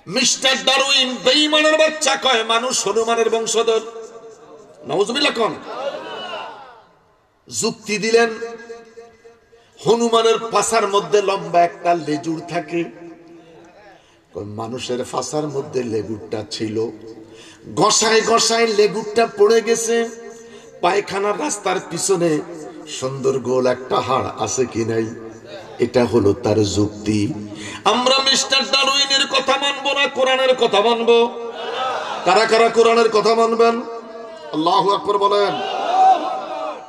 Mister Darwin বেঈমানের বাচ্চা কয় মানুষ হনুমানের বংশধর। নাউজুবিল্লাহ কোন যুক্তি দিলেন, হনুমানের পাছার মধ্যে লম্বা একটা লেজুর থাকে, মানুষের ফাঁসার মধ্যে লেগুরটা ছিল, ঘষায় ঘষায় লেগুরটা পড়ে গেছে। পায়খানার রাস্তার পিছনে সুন্দর গোল একটা হাড় আছে কি নাই, এটা হলো তার যুক্তি। আমরা মিস্টার ডারউইনের কথা মানবো না কোরআনের কথা মানবো? কারা কারা কোরআনের কথা মানবেন? আল্লাহু আকবার বলেন।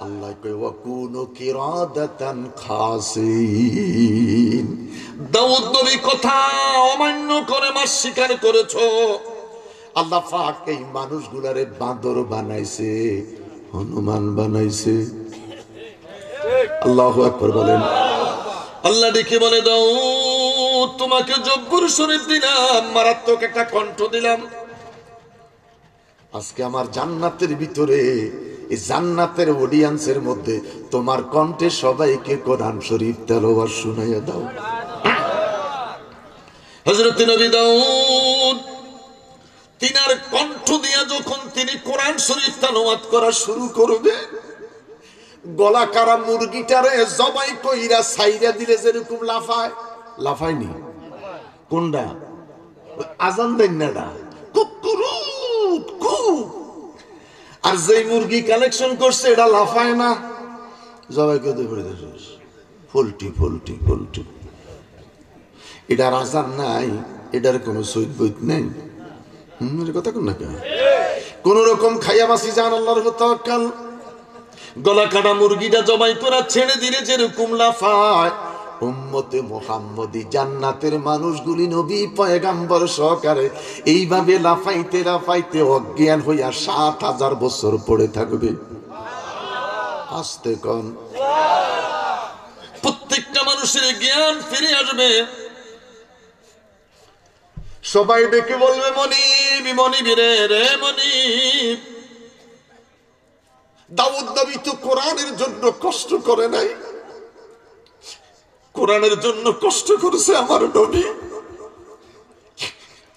আল্লাহ কয় ওয়াকুনু কিরাদাতান খাসিন, দাউদ নবী কথা অমান্য করে মাস স্বীকার করেছো। আল্লাহ পাক এই মানুষগুলারে বাঁদর বানাইছে, হনুমান বানাইছে। আল্লাহু আকবার বলেন। আল্লাহ ডেকে বলে দাউদ তোমাকে জব্বুর শরীফ দিলাম, মারাত্মক একটা কণ্ঠ দিলাম। আজকে আমার জান্নাতের ভিতরে, এই জান্নাতের অডিয়েন্সের মধ্যে তোমার কণ্ঠে সবাইকে কোরআন শরীফ তেলাওয়াত শুনাইয়া দাও। হযরত নবী দাউদ তিনার কণ্ঠ দিয়া যখন তিনি কোরআন শরীফ তেলাওয়াত করা শুরু করবে, গলা কারা মুরগিটারে জবাই কইরা ছাইরা দিলে যেরকম লাফায়, লাফায়নি কোনটা? আজান দেন না কুকুরুত কুক। আর যে মুরগি কালেকশন করছে এটা লাফায় না, জবাই করে পোল্ট্রি পোল্ট্রি পোল্ট্রি। এটার আজান নাই, এটার কোনো সৈদ বৈত নেই। কথা কোন না কেন, কোন রকম খাইয়া বাসি যান আল্লাহর তাওয়াক্কুল। গলা কাটা মুরগিটা জবাই করা ছেড়ে দিলে যেরকম লাফায়, উম্মতে মুহাম্মদী জান্নাতের মানুষগুলি নবী পয়গাম্বর সহকারে এইভাবে লাফাইতে লাফাইতে অজ্ঞান হইয়া ৭,০০০ বছর পড়ে থাকবে। আস্তে কোন, প্রত্যেকটা মানুষের জ্ঞান ফিরে আসবে। সবাই ডেকে বলবে মনিব মনিব রে রে মনিব। দাউদ নবী তো কোরআনের জন্য কষ্ট করে নাই, কোরআনের জন্য কষ্ট করেছে আমার নবী।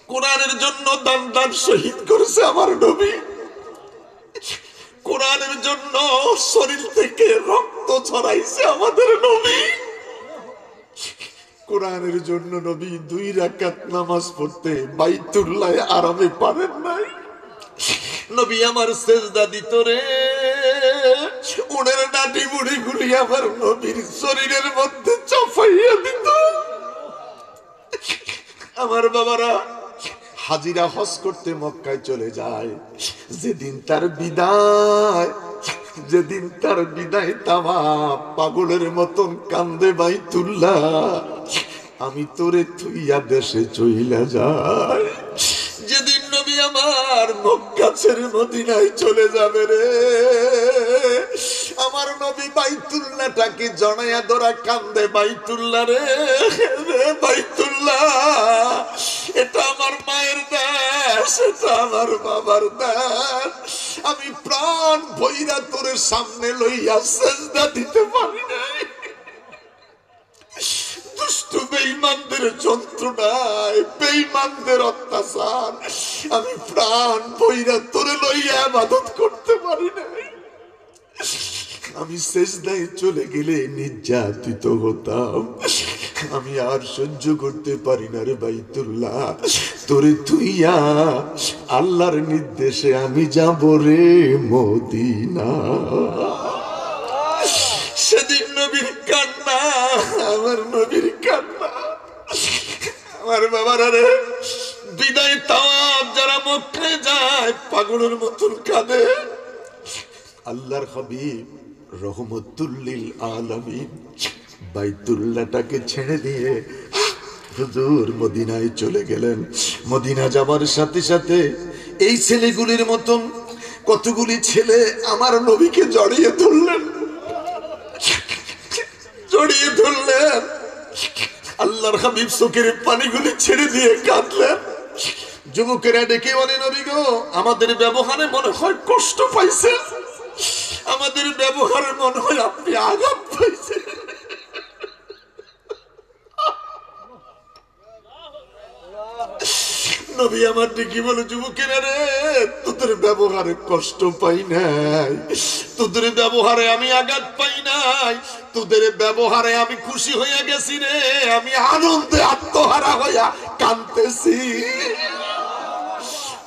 কোরআনের জন্য দান দান শহীদ করেছে আমার নবী। কোরআনের জন্য শরীর থেকে রক্ত ঝরাইছে আমাদের নবী। কোরআনের জন্য নবী 2 রাকাত নামাজ পড়তে বাইতুল্লাহ আরামে পারেন নাই। নবী আমার সেজদা দিত রে, উনের নাটি মুড়ি গুলি আমার নবীর শরীরের মধ্যে চাপাইয়া দিত। আমার বাবারা হাজিরা হজ করতে মক্কায় চলে যায়, যেদিন তার বিদায়, যেদিন তার বিদায় তামা পাগলের মতন কান্দে বাইতুল্লাহ, আমি তোরে থুইয়া দেশে চইলা যাই। যেদিন নবী আমার মক্কা ছেড়ে মদিনায় চলে যাবে রে, আমার নবী বাইতুল্লাহটাকে জড়াইয়া ধরা কান্দে, বাইতুল্লাহ রে বাইতুল্লাহ, এটা আমার মায়ের দেশ, এটা আমার বাবার দেশ। আমি প্রাণ ভইরা তোরে সামনে লইয়া সেজদা দিতে পারি নাই। দুষ্ট বেঈমানদের যন্ত্রণায়, বেঈমানদের অত্যাচার, আমি প্রাণ ভইরা তোরে লইয়া ইবাদত করতে পারি নাই। আমি সেজদায় চলে গেলে নির্যাতিত হতাম, আমি আর সহ্য করতে পারি না রে বাইতুল্লাহ, তোরে তুইয়া আল্লাহর নির্দেশে আমি যাব রে মদিনা। সেদিন নবীর কান্না, আমার নবীর কান্না। আমার বাবারা রে, বিদায় তাওয়াব যারা মক্কায় যায় পাগলের মতন কাঁদে। আল্লাহর হাবিব রহমতুল লিল আলামিন বাইতুল্লাহটাকে ছেড়ে দিয়ে হুজুর মদিনায় চলে গেলেন। মদিনা যাবার সাথে সাথে এই ছেলেগুলির মতন কতগুলি ছেলে আমার নবীকে জড়িয়ে ধরলেন, জড়িয়ে ধরলেন। আল্লাহর হাবিব চোখের পানিগুলি ছেড়ে দিয়ে কাঁদলেন। যুবকেরা ডেকে বলে নবী গো, আমাদের ব্যবহারে মনে হয় কষ্ট পাইছেন, আমাদের ব্যবহারে মনে হয় আপনি আঘাত পাইছেন। নবী আমার ডেকে বলে, যুবকেরা রে, তোদের ব্যবহারে কষ্ট পাই নাই, তোদের ব্যবহারে আমি আঘাত পাই নাই, তোদের ব্যবহারে আমি খুশি হয়ে গেছি রে, আমি আনন্দে আত্মহারা হইয়া কাঁদতেছি।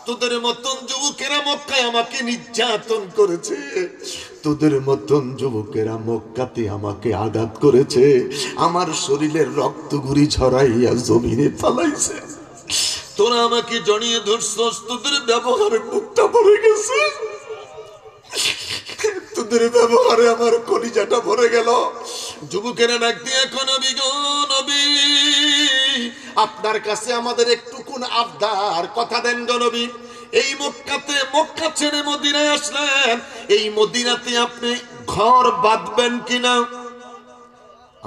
তোদের মতন যুবকেরা মক্কায় আমাকে নির্যাতন করেছে, তোদের মতন যুবকেরা মক্কাতে আমাকে আঘাত করেছে, আমার শরীরের রক্তগুড়ি ঝরাইয়া জমিনে ফালাইছে, তোরা আমাকে জড়িয়ে ধরছস, তোদের ব্যবহারে বুকটা ভরে গেছে, তোদের ব্যবহারে আমার কলিজাটা ভরে গেল। যুবকেরা ডাক দিয়ে, এখন নবী গো নবী, আপনার কাছে আমাদের একটুকুন আবদার, কথা দেন গো নবী। এই মক্কা ছেড়ে মদিনায় আসলেন, এই মদিনাতে আপনি ঘর বাঁধবেন কিনা?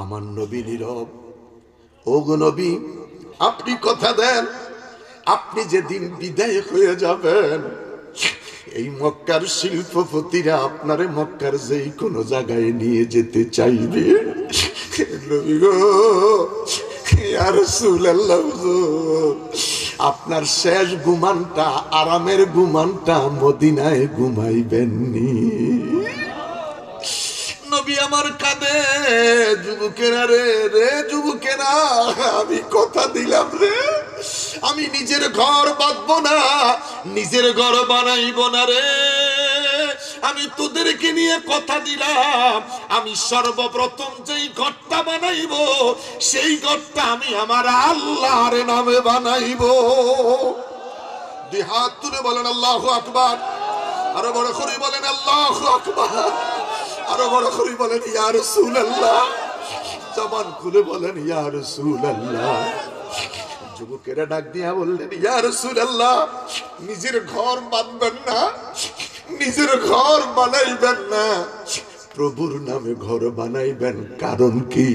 আমার নবী নীরব। ও গো নবী, আপনি কথা দেন, আপনি যেদিন বিদায় হয়ে যাবেন, এই মক্কার শিল্পপতিরা আপনারে মক্কার যেই কোনো জায়গায় নিয়ে যেতে চাইবে, নবী গো ইয়া রাসূলুল্লাহ, আপনার শেষ ঘুমানটা, আরামের ঘুমানটা মদিনায় ঘুমাইবেননি। নবী আমার কাঁদে, যুবকেরা রে যুবকেরা, আমি কথা দিলাম রে, আমি নিজের ঘর বাঁধবো না, নিজের ঘর বানাইব না রে, আমি তোদেরকে নিয়ে কথা দিলাম, আমি সর্বপ্রথম যেই ঘরটা বানাইব, সেই ঘরটা আমি আমার আল্লাহর নামে বানাইব। দুই হাত তুলে বলেন আল্লাহু আকবার, আরো বড় করে বলেন আল্লাহু আকবার, আরো বড় করে বলেন ইয়া রাসূলুল্লাহ, জবান খুলে বলেন ইয়া রাসূলুল্লাহ। যুবকেরা ডাক দিয়া বললেন, ইয়া রাসূলুল্লাহ, নিজের ঘর বাঁধবেন না, নিজের ঘর বানাইবেন না, প্রভুর নামে ঘর বানাইবেন, কারণ কি?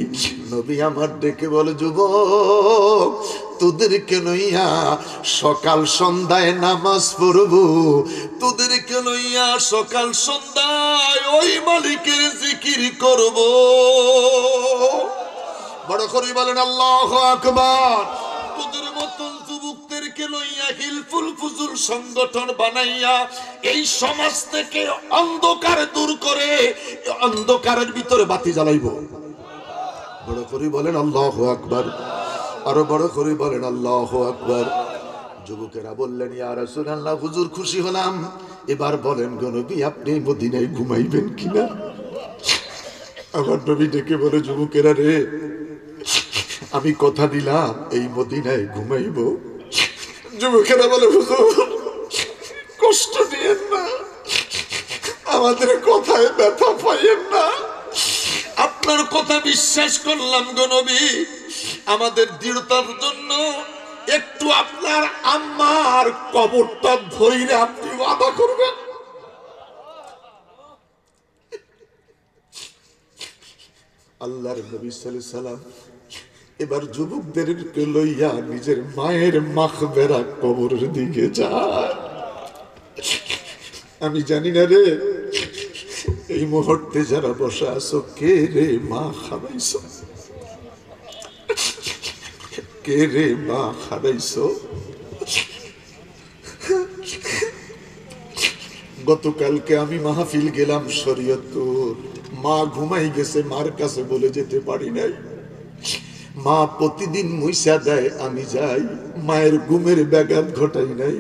নবী আমার ডেকে বলে, যুবক, তোদেরকে লইয়া সকাল সন্ধ্যায় নামাজ পড়ব, তোদেরকে লইয়া সকাল সন্ধ্যায় ওই মালিকের জিকির করব। বড় করে বলেন আল্লাহু আকবার। তোদের মতন যুবকদেরকে লইয়া হিলফুল ফুজুল সংগঠন বানাইয়া এই সমাজ থেকে অন্ধকার দূর করে অন্ধকারের ভিতরে বাতি জ্বালাইব। বড় করে বলেন আল্লাহু আকবার, আরো বড় করে বলেন আল্লাহু আকবার। যুবকেরা বললেন, ইয়া রাসূলুল্লাহ, হুজুর খুশি হলাম, এবার বলেন গো নবী, আপনি মদিনায় ঘুমাইবেন কিনা? আমার নবী ডেকে বলে, যুবকেরা রে, আমি কথা দিলাম এই মদিনায় ঘুমাইব। যুবকেরা বলে, হুজুর কষ্ট দিয়েন না, আমাদের কথায় ব্যথা পাইয়েন না, আপনার কথা বিশ্বাস করলাম গো নবী, আমাদের দৃঢ়তার জন্য একটু আপনার আম্মার কবরটা ধরে আপনি ওয়াদা করবেন। আল্লাহর নবী সাল্লাল্লাহু আলাইহি সাল্লাম এবার যুবকদেরকে লইয়া নিজের মায়ের মাখবেরা কবরের দিকে যায়। আমি জানি না রে, এই মুহূর্তে যারা বসে আছো, কে রে মা খারাইছো, কে রে মা খারাইছো? গতকালকে আমি মাহফিল গেলাম শরীয়তপুর, মা ঘুমাই গেছে, মার কাছে বলে যেতে পারি নাই। মা প্রতিদিন মুইসা দেয়, আমি যাই, মায়ের ঘুমের ব্যাঘাত ঘটাই নাই।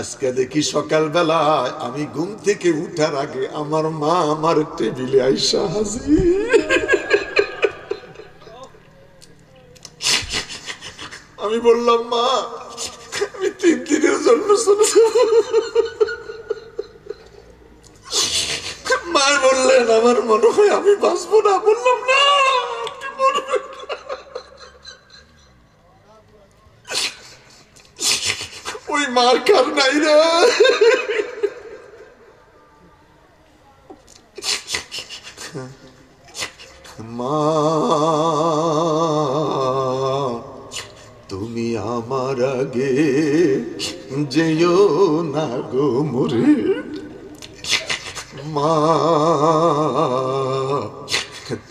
আজকে দেখি সকালবেলা আমি ঘুম থেকে উঠার আগে আমার মা আমার টেবিলে আইসা হাজির। আমি বললাম, মা আমি 3 দিনের জন্য চলে যাব। মা বললেন, আমার মনে হয় আমি বাঁচবো না। বললাম, না, আপনি মরবেন না। ওই মার কার নাই রে। মা তুমি আমার আগে যেও না গো মোরে, মা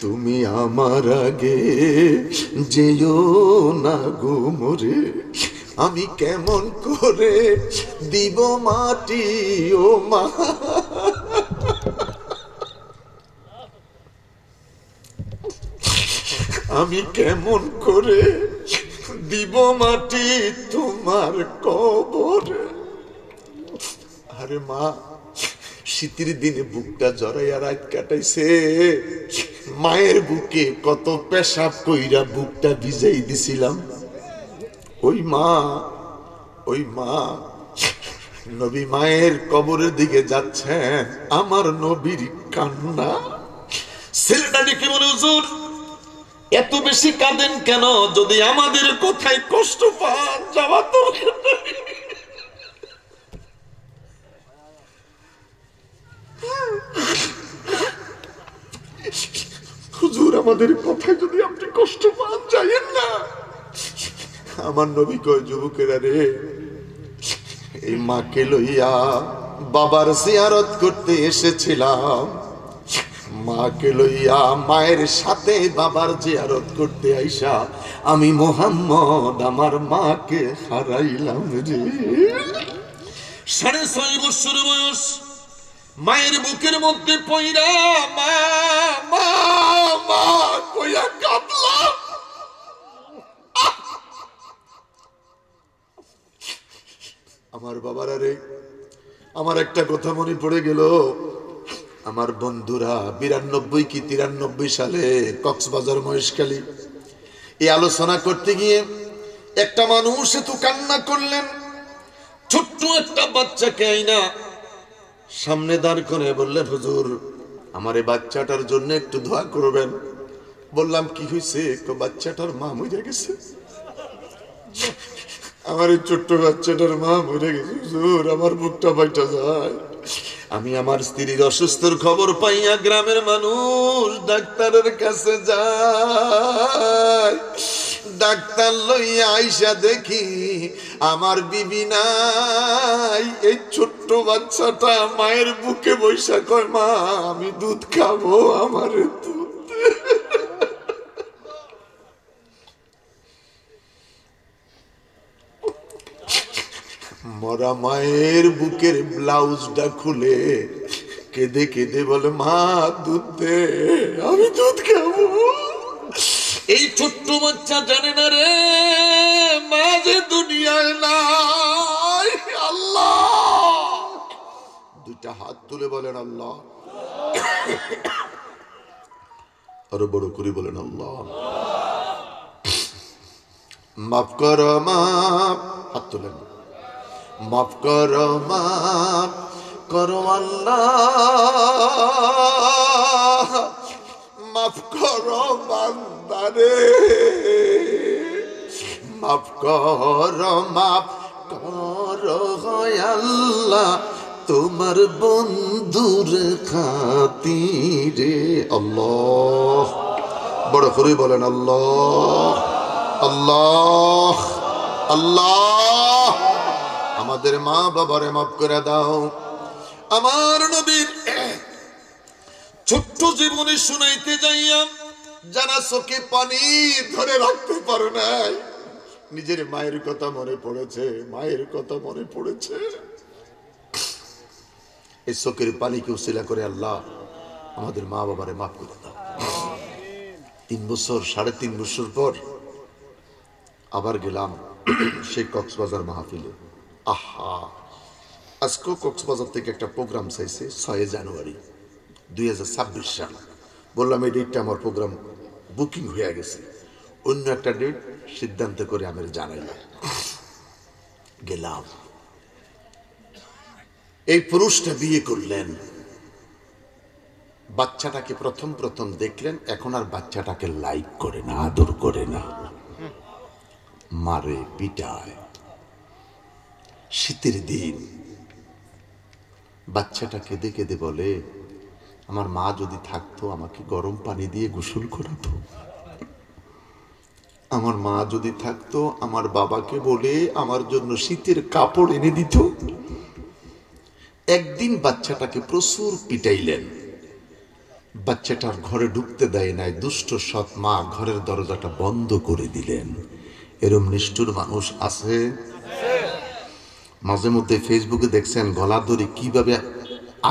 তুমি আমার আগে যেও না গো মোরে, আমি কেমন করে দিব মাটি ও মা, আমি কেমন করে দিব মাটি তোমার কবরে। আরে মা, শীতের দিনে বুকটা জড়াইয়া রাত কাটাইছে, মায়ের বুকে কত পেশাব কইরা বুকটা ভিজাই দিছিলাম। ওই মা নবী মায়ের কবরের দিকে যাচ্ছেন, আমার নবীর কান্না। ছেলেটা ডেকে বলে, হুজুর এত বেশি কাঁদেন কেন? যদি আমাদের কোথায় কষ্ট পান যাওয়া দরকার নেই। হুজুর আমাদের কথায় যদি আপনি কষ্ট পান যাইয়েন না। আমার নবী কয়, যুবকেরা রে, এই মাকে লইয়া বাবার জিয়ারত করতে এসেছিলাম, মাকে লইয়া মায়ের সাথে বাবার জিয়ারত করতে আইসা আমি মুহাম্মদ আমার মাকে হারাইলাম রে। 6.5 বছর বয়স, মায়ের বুকের মধ্যে পইরা মা মা মা কইয়া কাঁদলাম। আমার বাবারা রে, আমার একটা কথা মনে পড়ে গেল। আমার বন্ধুরা 92 কি 93 সালে কক্সবাজার মহেশখালী এই আলোচনা করতে গিয়ে একটা মানুষ এত কান্না করলেন। ছোট্ট একটা বাচ্চাকে আইনা সামনে দাঁড় করে বললেন, হুজুর আমার এই বাচ্চাটার জন্য একটু দোয়া করবেন। বললাম কি হয়েছে? বাচ্চাটার মা মরে গেছে। আমার এই ছোট্ট বাচ্চাটার মা মরে গেছে হুজুর, আমার বুকটা বাইটা যায়। আমি আমার স্ত্রীর অসুস্থর খবর পাইয়া গ্রামের মানুষ ডাক্তারের কাছে যায়। ডাক্তার লইয়া আইসা দেখি আমার বিবি নাই। এই ছোট্ট বাচ্চাটা মায়ের বুকে বৈশা কয়, মা আমি দুধ খাবো, আমার দুধ। মরা মায়ের বুকের ব্লাউজটা খুলে কেঁদে কেঁদে বলে, মা দুধ দে, আমি দুধ খাবো। এই ছোট্ট বাচ্চা জানে না রে মা যে দুনিয়ায় নাই। আল্লাহ, দুইটা হাত তুলে বলেন আল্লাহ, আরো বড় করে বলেন আল্লাহ। মাফ করো মাফ, হাত তুলেন, মাফ করো মাফ করো আল্লাহ, মাফ করো বান্দারে, মাফ করো মাফ করো আল্লাহ তোমার বন্ধুর খাতিরে। আল্লাহ, বড় করে বলেন আল্লাহ আল্লাহ আল্লাহ। আমাদের মা বাবারে মাফ করে দাও। আমার নবীর ছোট্ট জীবনে শুনাইতে যাইয়া যারা চোখে পানি ধরে রাখতে পারে নাই, নিজের মায়ের কথা মনে পড়েছে, মায়ের কথা মনে পড়েছে। এই চোখের পানিকে উসিলা করে আল্লাহ আমাদের মা বাবারে মাফ করে দাও। 3 বছর 3.5 বছর পর আবার গেলাম সেই কক্সবাজার মাহফিলে। আহা, আজকেও কক্সবাজার থেকে একটা প্রোগ্রাম চাইছে 6 জানুয়ারি 2026 সাল। বললাম এই ডেটটা আমার প্রোগ্রাম বুকিং হয়ে গেছে, অন্য একটা ডেট সিদ্ধান্ত করে আমি জানাইলাম। গেলাম, এই পুরুষটা বিয়ে করলেন, বাচ্চাটাকে প্রথম দেখলেন, এখন আর বাচ্চাটাকে লাইক করে না, আদর করে না, মারে পিটায়। শীতের দিন বাচ্চাটা কেঁদে কেঁদে বলে, আমার মা যদি থাকতো আমাকে গরম পানি দিয়ে গোসল করাতো, আমার মা যদি থাকতো আমার বাবাকে বলে আমার জন্য শীতের কাপড় এনে দিত। একদিন বাচ্চাটাকে প্রচুর পিটাইলেন, বাচ্চাটার ঘরে ঢুকতে দেয় নাই, দুষ্ট সৎ মা ঘরের দরজাটা বন্ধ করে দিলেন। এরম নিষ্ঠুর মানুষ আছে? মাঝে মধ্যে ফেসবুকে দেখছেন গলা ধরে কিভাবে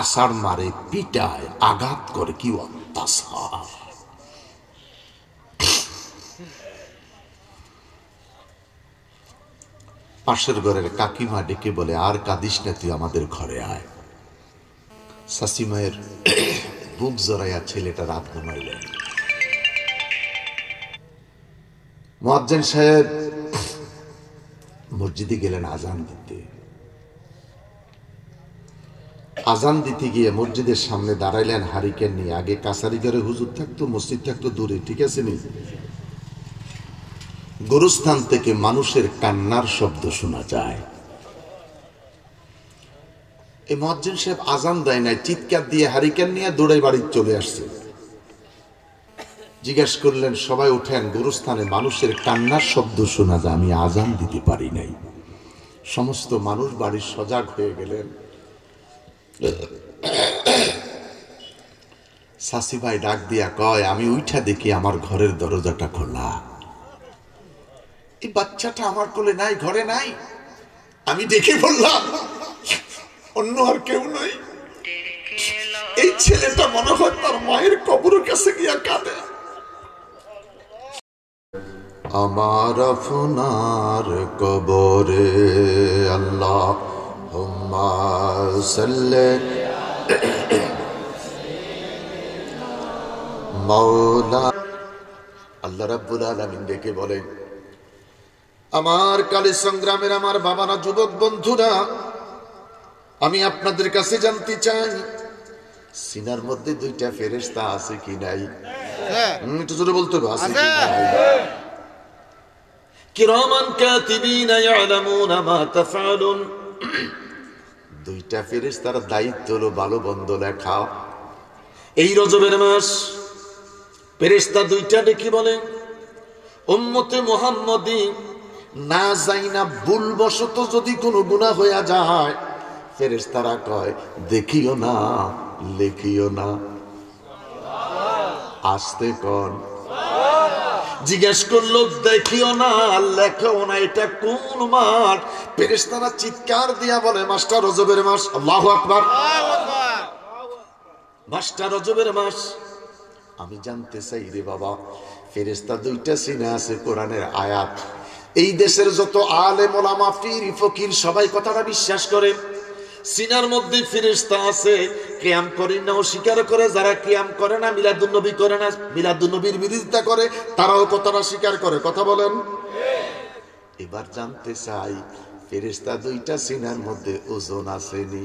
আষাঢ় মারে, পিটায়, আঘাত করে, কি অত্যাচার। পাশের ঘরের কাকিমা ডেকে বলে, আর কাঁদিস না, তুই আমাদের ঘরে আয়। শাশুমায়ের বুক জড়াইয়া ছেলেটা রাত ঘুমাইলেন। মুয়াজ্জিন সাহেব মসজিদে গেলেন আজান দিতে। আজান দিতে গিয়ে মসজিদের সামনে দাঁড়াইলেন হারিকেন নিয়ে। আগে কাছারি ঘরে হুজুর থাকতো, মসজিদ থাকতো দূরে, ঠিক আছে নি? গোরস্থান থেকে মানুষের কান্নার শব্দ শোনা যায়। এই মুয়াজ্জিন সাহেব আজান দেয় নাই, চিৎকার দিয়ে হারিকেন নিয়ে দৌড়াই বাড়ি চলে আসছে। জিজ্ঞেস করলেন, সবাই উঠেন, গোরস্থানে মানুষের কান্নার শব্দ শোনা যায়, আমি আজান দিতে পারি নাই। সমস্ত মানুষ বাড়ির সজাগ হয়ে গেলেন। শাসি ভাই ডাক দিয়া কয়, আমি উঠা দেখি আমার ঘরের দরজাটা খোলা। এই বাচ্চাটা আমার কোলে নাই, ঘরে নাই। আমি দেখে বললাম, অন্য আর কেউ নাই। এই ছেলেটা মনে হয় তার মায়ের কবরের কাছে গিয়া কাঁদে। আমার আপনার কবরে আল্লাহ মাওলা। আল্লাহ রাব্বুল আলামিন ডেকে বলেন, আমার কালী সংগ্রামের আমার বাবারা, যুবক বন্ধুরা, আমি আপনাদের কাছে জানতে চাই, সিনার মধ্যে দুইটা ফেরেশতা আছে কি নাই? একটু জোরে বলতে হবে, আছে কি নাই? কিরামান কাতিবিনা ইয়ালামুনা মা তাফআলুন। দুইটা ফেরেশতার দায়িত্ব হলো ভালো মন্দ লেখা। এই রজবের মাস ফেরেশতা দুইটা ডেকে বলে, উম্মতে মুহাম্মাদি না যাইনা ভুলবশত যদি কোনো গুনাহ হইয়া যায়, ফেরেশতারা কয়, দেখিও না, লেখিও না। আসতে কোন জিজ্ঞেস করলো, দেখিও না, লেখো না, এটা কোন মাস? ফেরেশতারা চিৎকার দিয়া বলে, মাসটা রজবের মাস। আল্লাহু আকবার। মাসটা রজবের মাস। আমি জানতে চাই রে বাবা, ফেরেশতা দুইটা সিনা আছে, কোরআনের আয়াত। এই দেশের যত আলেম ওলামা, পীর ফকির সবাই কথাটা বিশ্বাস করে, সিনার মধ্যে ফেরেশতা আছে। কিয়াম করে না অস্বীকার করে, যারা কিয়াম করে না, মিলাদুন নবী করে না, মিলাদুন নবীর বিরোধিতা করে, তারাও কথাটা স্বীকার করে। কথা বলেন। এবার জানতে চাই, ফেরেশতা দুইটা সিনার মধ্যে ওজন আসেনি?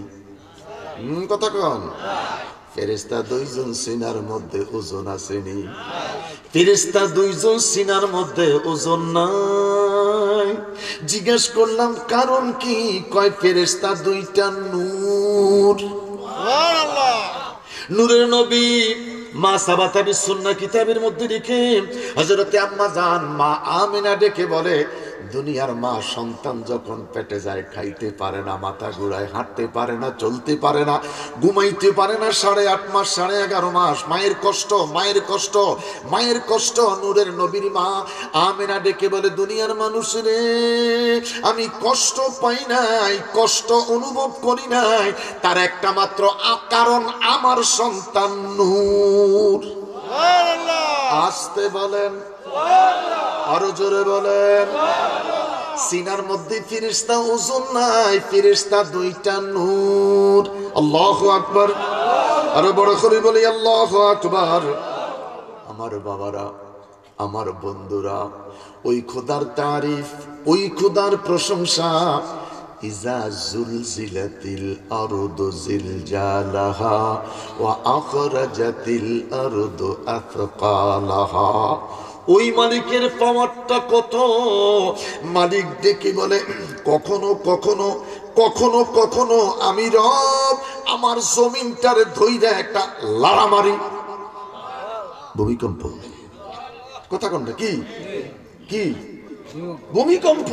কথা কন। ফেরেশতা দুইজন সিনার মধ্যে ওজন আসেনি? ফেরেশতা দুইজন সিনার মধ্যে ওজন নাই। জিজ্ঞেস করলাম কারণ কি? কয় ফেরেশতা দুইটা নূর। সুবহানাল্লাহ। নূরের নবী মা সাবাতা বিসুন্নাহ কিতাবের মধ্যে লিখে, হযরতে আম্মা জান মা আমিনা ডেকে বলে, দুনিয়ার মা সন্তান যখন পেটে যায়, খাইতে পারে না, মাথা ঘুরায়, হাঁটতে পারে না, চলতে পারে না, ঘুমাইতে পারে না, 8.5 মাস 11.5 মাস মায়ের কষ্ট, মায়ের কষ্ট, মায়ের কষ্ট। নূরের নবীর মা আমিনা ডেকে বলে, দুনিয়ার মানুষ রে, আমি কষ্ট পাই নাই, কষ্ট অনুভব করি নাই, তার একটা মাত্র কারণ, আমার সন্তান নূর। আসতে বলেন, আরো জোরে বলেন। সিনার মধ্যে ফেরেশতা ওজন নাই, ফেরেশতা দুইটা নূর। আল্লাহু আকবার। আরো বড় করে বলি আল্লাহু আকবার। আমার বাবারা, আমার বন্ধুরা, ওই খোদার তারিফ, ওই খোদার প্রশংসা, ইজা জুলজিলাতিল আরদু জিলজালাহা ওয়া আখরাজাতিল আরদু আথকালাহা। ওই মালিকের পাওয়ারটা কত! মালিক ডেকে বলে, কখনো কখনো কখনো কখনো আমি রব আমার জমিনটারে ধইরা একটা লাড়া মারি। ভূমিকম্প। কথা কোনটা? কি কি ভূমিকম্প।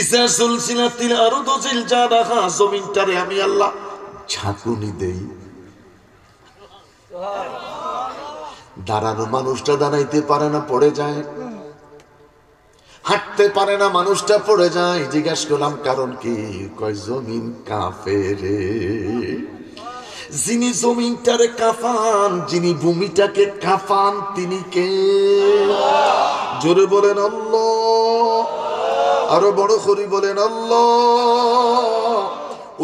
ইজা জুলজিলাতিল আরদু জিলজালাহা, জমিনটারে আমি আল্লাহ ঝাঁকুনি দেই। দাঁড়ানো মানুষটা দাঁড়াইতে পারে না, পড়ে যায়। হাঁটতে পারে না, মানুষটা পড়ে যায়। জিজ্ঞাসা করলাম কারণ কি? কয় জমিন কাফেরে। যিনি জমিনটারে কাফান, যিনি ভূমিটাকে কাফান, তিনি কে? জোরে বলেন আল্লাহ, আরো বড় করে বলেন আল্লাহ।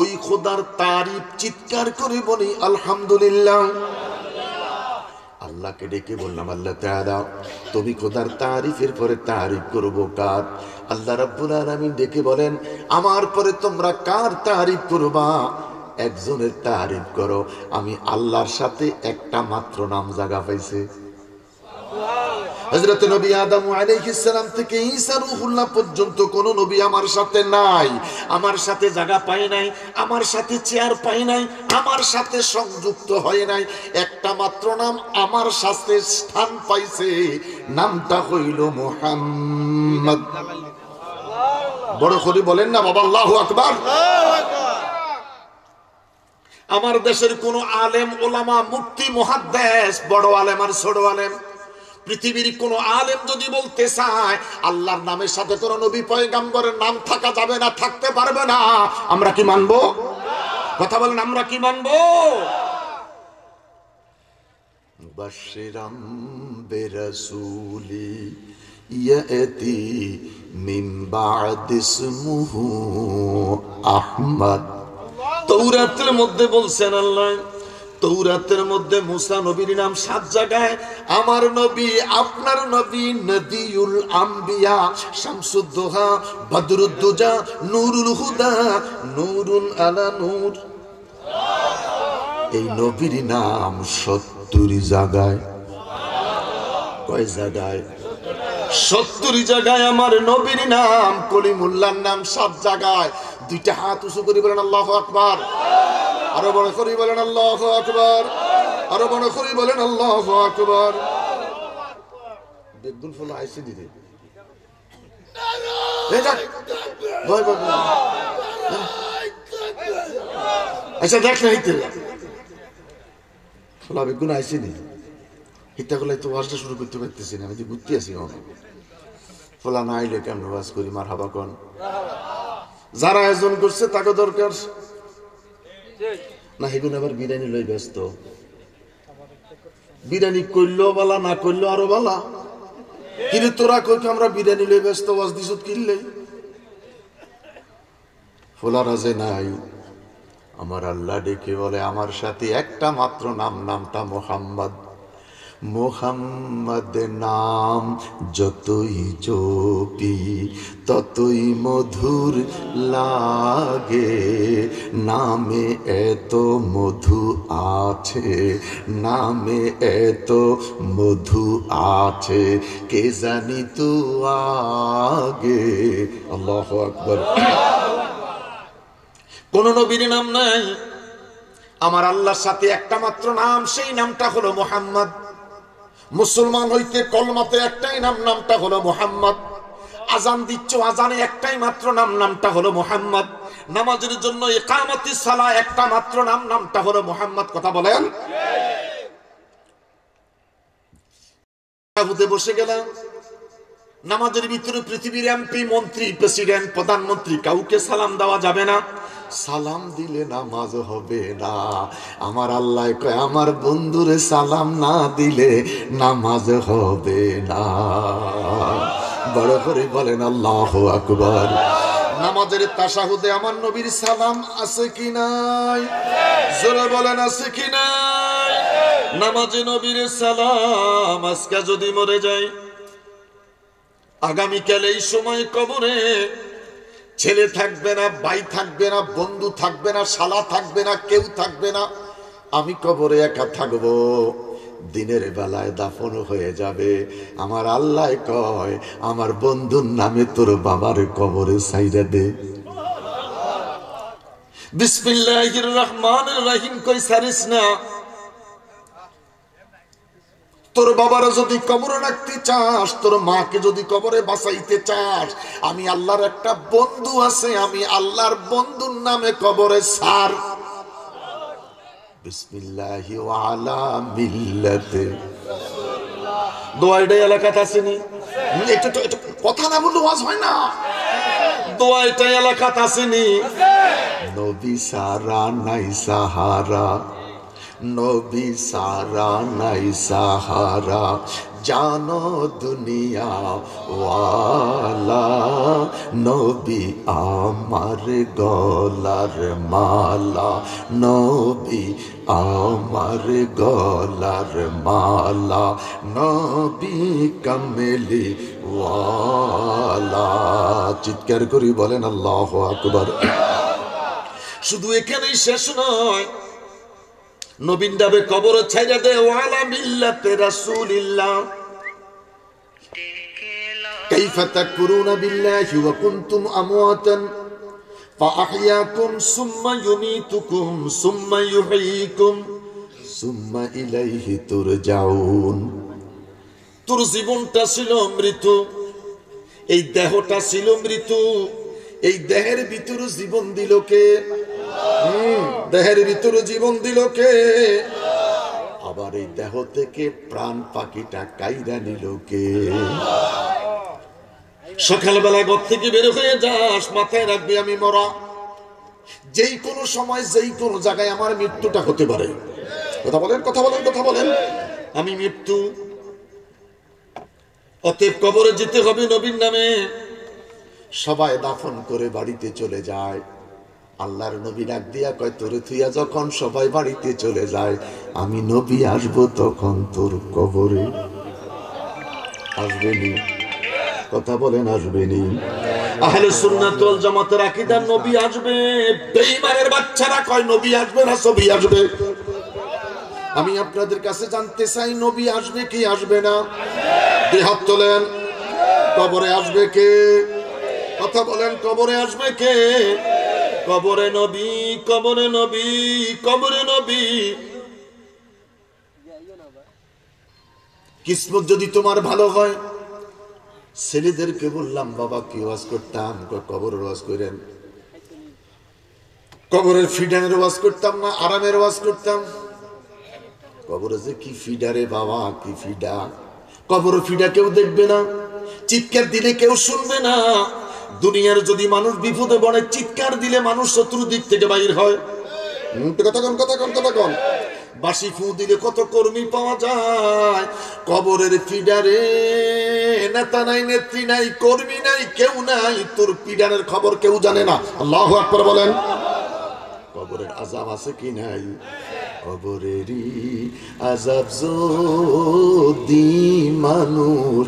ওই খোদার তারিফ চিৎকার করে বলি আলহামদুলিল্লাহ। আল্লাহকে ডেকে বললাম, আল্লাহ তাআলা তুমি খোদার তারিফের পরে তারিফ করবো কার? আল্লাহ রাব্বুল আলামিন ডেকে বলেন, আমার পরে তোমরা কার তারিফ করবা? একজনের তারিফ করো। আমি আল্লাহর সাথে একটা মাত্র নাম জায়গা পাইছে। হযরত নবী আদম আলাইহিস সালাম থেকে ঈসা রূহুল্লাহ পর্যন্ত কোন নবী আমার সাথে নাই, আমার সাথে জায়গা পায় নাই, আমার সাথে চেয়ার পায় নাই, আমার সাথে সংযুক্ত হয় নাই। একটা মাত্র নাম আমার সাথে স্থান পাইছে, নামটা হইল মুহাম্মদ। বড় করে বলেন না বাবা আল্লাহু আকবার। আমার দেশের কোন আলেম ওলামা মুফতি মুহাদ্দিস, বড় আলেম আর ছোট আলেম, পৃথিবীর কোন আলেম যদি বলতে চায় আল্লাহর নামের সাথে কোন নবী পয়গম্বরের নাম থাকা যাবে না, থাকতে পারবে না, আমরা কি মানবো? কথা বলেন, আমরা কি মানবো? মুবাশশিরাম বিরাসূলি ইয়াতি মিন বা'দি ইসমুহু আহমদ। তাওরাতের মধ্যে বলছেন আল্লাহ, তাওরাতের মধ্যে মুসা নবীর নাম 7 জায়গায়। আমার নবী, আপনার নবী নদিউল আম্বিয়া, শামসুদ্দোহা, বদরুদ্দুজা, নূরুল হুদা, নূরুন আলা নূর। এই নবীর নাম 70 জায়গায়। কয় জায়গায়? 70 জায়গায় আমার নবীর নাম। কলিমুল্লাহর নাম 7 জায়গায়। দুইটা হাত উঁচু করে বলেন আল্লাহু আকবার। আরো বড় করে বলেন আল্লাহু আকবার। আরো বড় করে বলেন আল্লাহু আকবার। বেগুন ফুল আইসি দিদি আচ্ছা দেখ না হিতে ফুলা বেগুন আইসি নি হিতা গুলাই তো ওয়াজটা শুরু করতে পারতেছি না। আমি তো ঘুরতে আছি ফোলা না আইলে কেমন ওয়াজ করি? মার হাবা কন। যারা আয়োজন করছে তাকে দরকার না, হেগুন আবার বিরিয়ানি লই ব্যস্ত। বিরিয়ানি করলেও বালা, না করলেও আরো বালা। কিন্তু তোরা কই আমরা বিরিয়ানি লই ব্যস্ত, ওয়াজ দিছত কিনলে ফোলা রাজে নাই। আমার আল্লাহ ডেকে বলে আমার সাথে একটা মাত্র নাম, নামটা মুহাম্মদ। মুহাম্মদ নাম যতই জপি ততই মধুর লাগে, নামে এত মধু আছে, নামে এত মধু আছে, কে জানি তো আগে। আল্লাহু আকবার। কোন নবীর নাম নাই, আমার আল্লাহর সাথে একটা মাত্র নাম, সেই নামটা হলো মুহাম্মদ। মুসলমান হইতে কলমাতে একটাই নাম, নামটা হলো মুহাম্মদ। আজান দিচ্ছ, আজানে একটাই মাত্র নাম, নামটা হলো মুহাম্মদ। নামাজের জন্য ইকামতিস সালাহ একটা মাত্র নাম, নামটা হলো মুহাম্মদ। কথা বলেন। তাহুতে বসে গেলাম, নামাজের ভিতরে পৃথিবীর এমপি, মন্ত্রী, প্রেসিডেন্ট, প্রধানমন্ত্রী কাউকে সালাম দেওয়া যাবে না। সালাম দিলে নামাজ হবে না। আমার আল্লাহ কয় আমার বন্ধুরে সালাম না দিলে নামাজ হবে না। বড় করে বলেন আল্লাহু আকবার। নামাজের তাশাহুদে আমার নবীর সালাম আছে কি নাই? জোরে বলেন আছে কি নাই? নামাজে নবীর সালাম। আজকে যদি মরে যায়, আগামীকাল এই সময় কবরে ছেলে থাকবে না, ভাই থাকবে না, বন্ধু থাকবে না, শালা থাকবে না, কেউ থাকবে না। আমি কবরে একা থাকবো। দিনের বেলায় দাফন হয়ে যাবে। আমার আল্লাহ কয় আমার বন্ধুর নামে তোর বাবার কবরে ছাইরা দে। বিসমিল্লাহির রহমানির রহিম কই সারিস না। তোর বাবারা যদি কবরে রাখতে চাস, তোর মাকে যদি কবরে বাঁচাইতে চাস, আমি আল্লাহর একটা বন্ধু আছে, আমি আল্লাহর বন্ধুর নামে কবরে সার। বিসমিল্লাহি ওয়া আলা মিল্লাতে দোয়াইডা এলাকাতে আসেনি। কথা না বললে ওয়াজ হয় না। দোয়া এটা এলাকাতে আসেনি, নবী সারা নাই সাহারা, নবী সারা নাই সাহারা, জানো দুনিয়া ওয়ালা, নবী আমার গলার মালা, নবী আমার গলার মালা, নবী কামেলি ওয়ালা। চিৎকার করি বলেন আল্লাহু আকবার। শুধু এখানেই শেষ নয়, নবীন যাবে কবর ছাইরা দে ওয়ালা মিল্লাতে রাসূলিল্লাহ। কাইফা তাকফুরুনা বিল্লাহি ওয়া কুনতুম আমওয়াতান ফাআহইয়াকুম সুম্মা ইউমীতুকুম সুম্মা ইউহয়ীকুম সুম্মা ইলাইহি তুরজাউন। তোর জীবনটা ছিল মৃত্যু, এই দেহটা ছিল মৃত্যু, এই দেহের ভিতরে জীবন দিল কে? দেহের ভিতরে জীবন দিল কে? আবার এই দেহ থেকে প্রাণ পাখিটা কাইরা নিল কে? সকালবেলা ঘর থেকে বের হয়ে যাস, মাথায় রাখবি আমি মরা। যেই কোনো সময় যেই কোনো জায়গায় আমার মৃত্যুটা হতে পারে। কথা বলেন, কথা বলেন, কথা বলেন। আমি মৃত্যু, অতএব কবরে যেতে হবে নবীর নামে। সবাই দাফন করে বাড়িতে চলে যায়। আল্লাহর নবী ডাক দিয়া কয়, তোরে থুইয়া যখন সবাই বাড়িতে চলে যায়, আমি নবী আসবো তখন তোর কবরে। আসবেনি? কথা বলেন, আসবেনি? আহলে সুন্নাত ওয়াল জামাতের আকীদা নবী আসবে। বেঈমানের বাচ্চারা কয় নবী আসবে না, ছবি আসবে। আমি আপনাদের কাছে জানতে চাই, নবী আসবে কি আসবে না? দুই হাত তোলেন। কবরে আসবে কে? কথা বলেন, কবরে আসবে কে? কবরে নবী, কবরে নবী, কবরে নবী। কিসমত যদি তোমার ভালো হয়, ছেলেদেরকে বললাম বাবা কি ওয়াজ করতাম, কবরের ওয়াজ করেন। কবরের ফিডারের ওয়াজ করতাম না, আরামের ওয়াজ করতাম। কবরে যে কি ফিডারে বাবা, কি ফিডা। কবর ফিডা কেউ দেখবে না, চিৎকার দিলে কেউ শুনবে না। দুনিয়ার যদি মানুষ বিপদে পড়ে চিৎকার দিলে মানুষ চতুর্দিক থেকে বাইর হয়। কথা কন, কথা কন, কথা কন। বাঁশি ফু দিলে কত কর্মী পাওয়া যায়। কবরের ফিডারে নেতা নাই, নেত্রী নাই, কর্মী নাই, কেউ নাই। তোর পিডারের খবর কেউ জানে না। আল্লাহু আকবার বলেন। কবরের আযাব আছে কি নাই? কবরেরই আযাব যদি মানুষ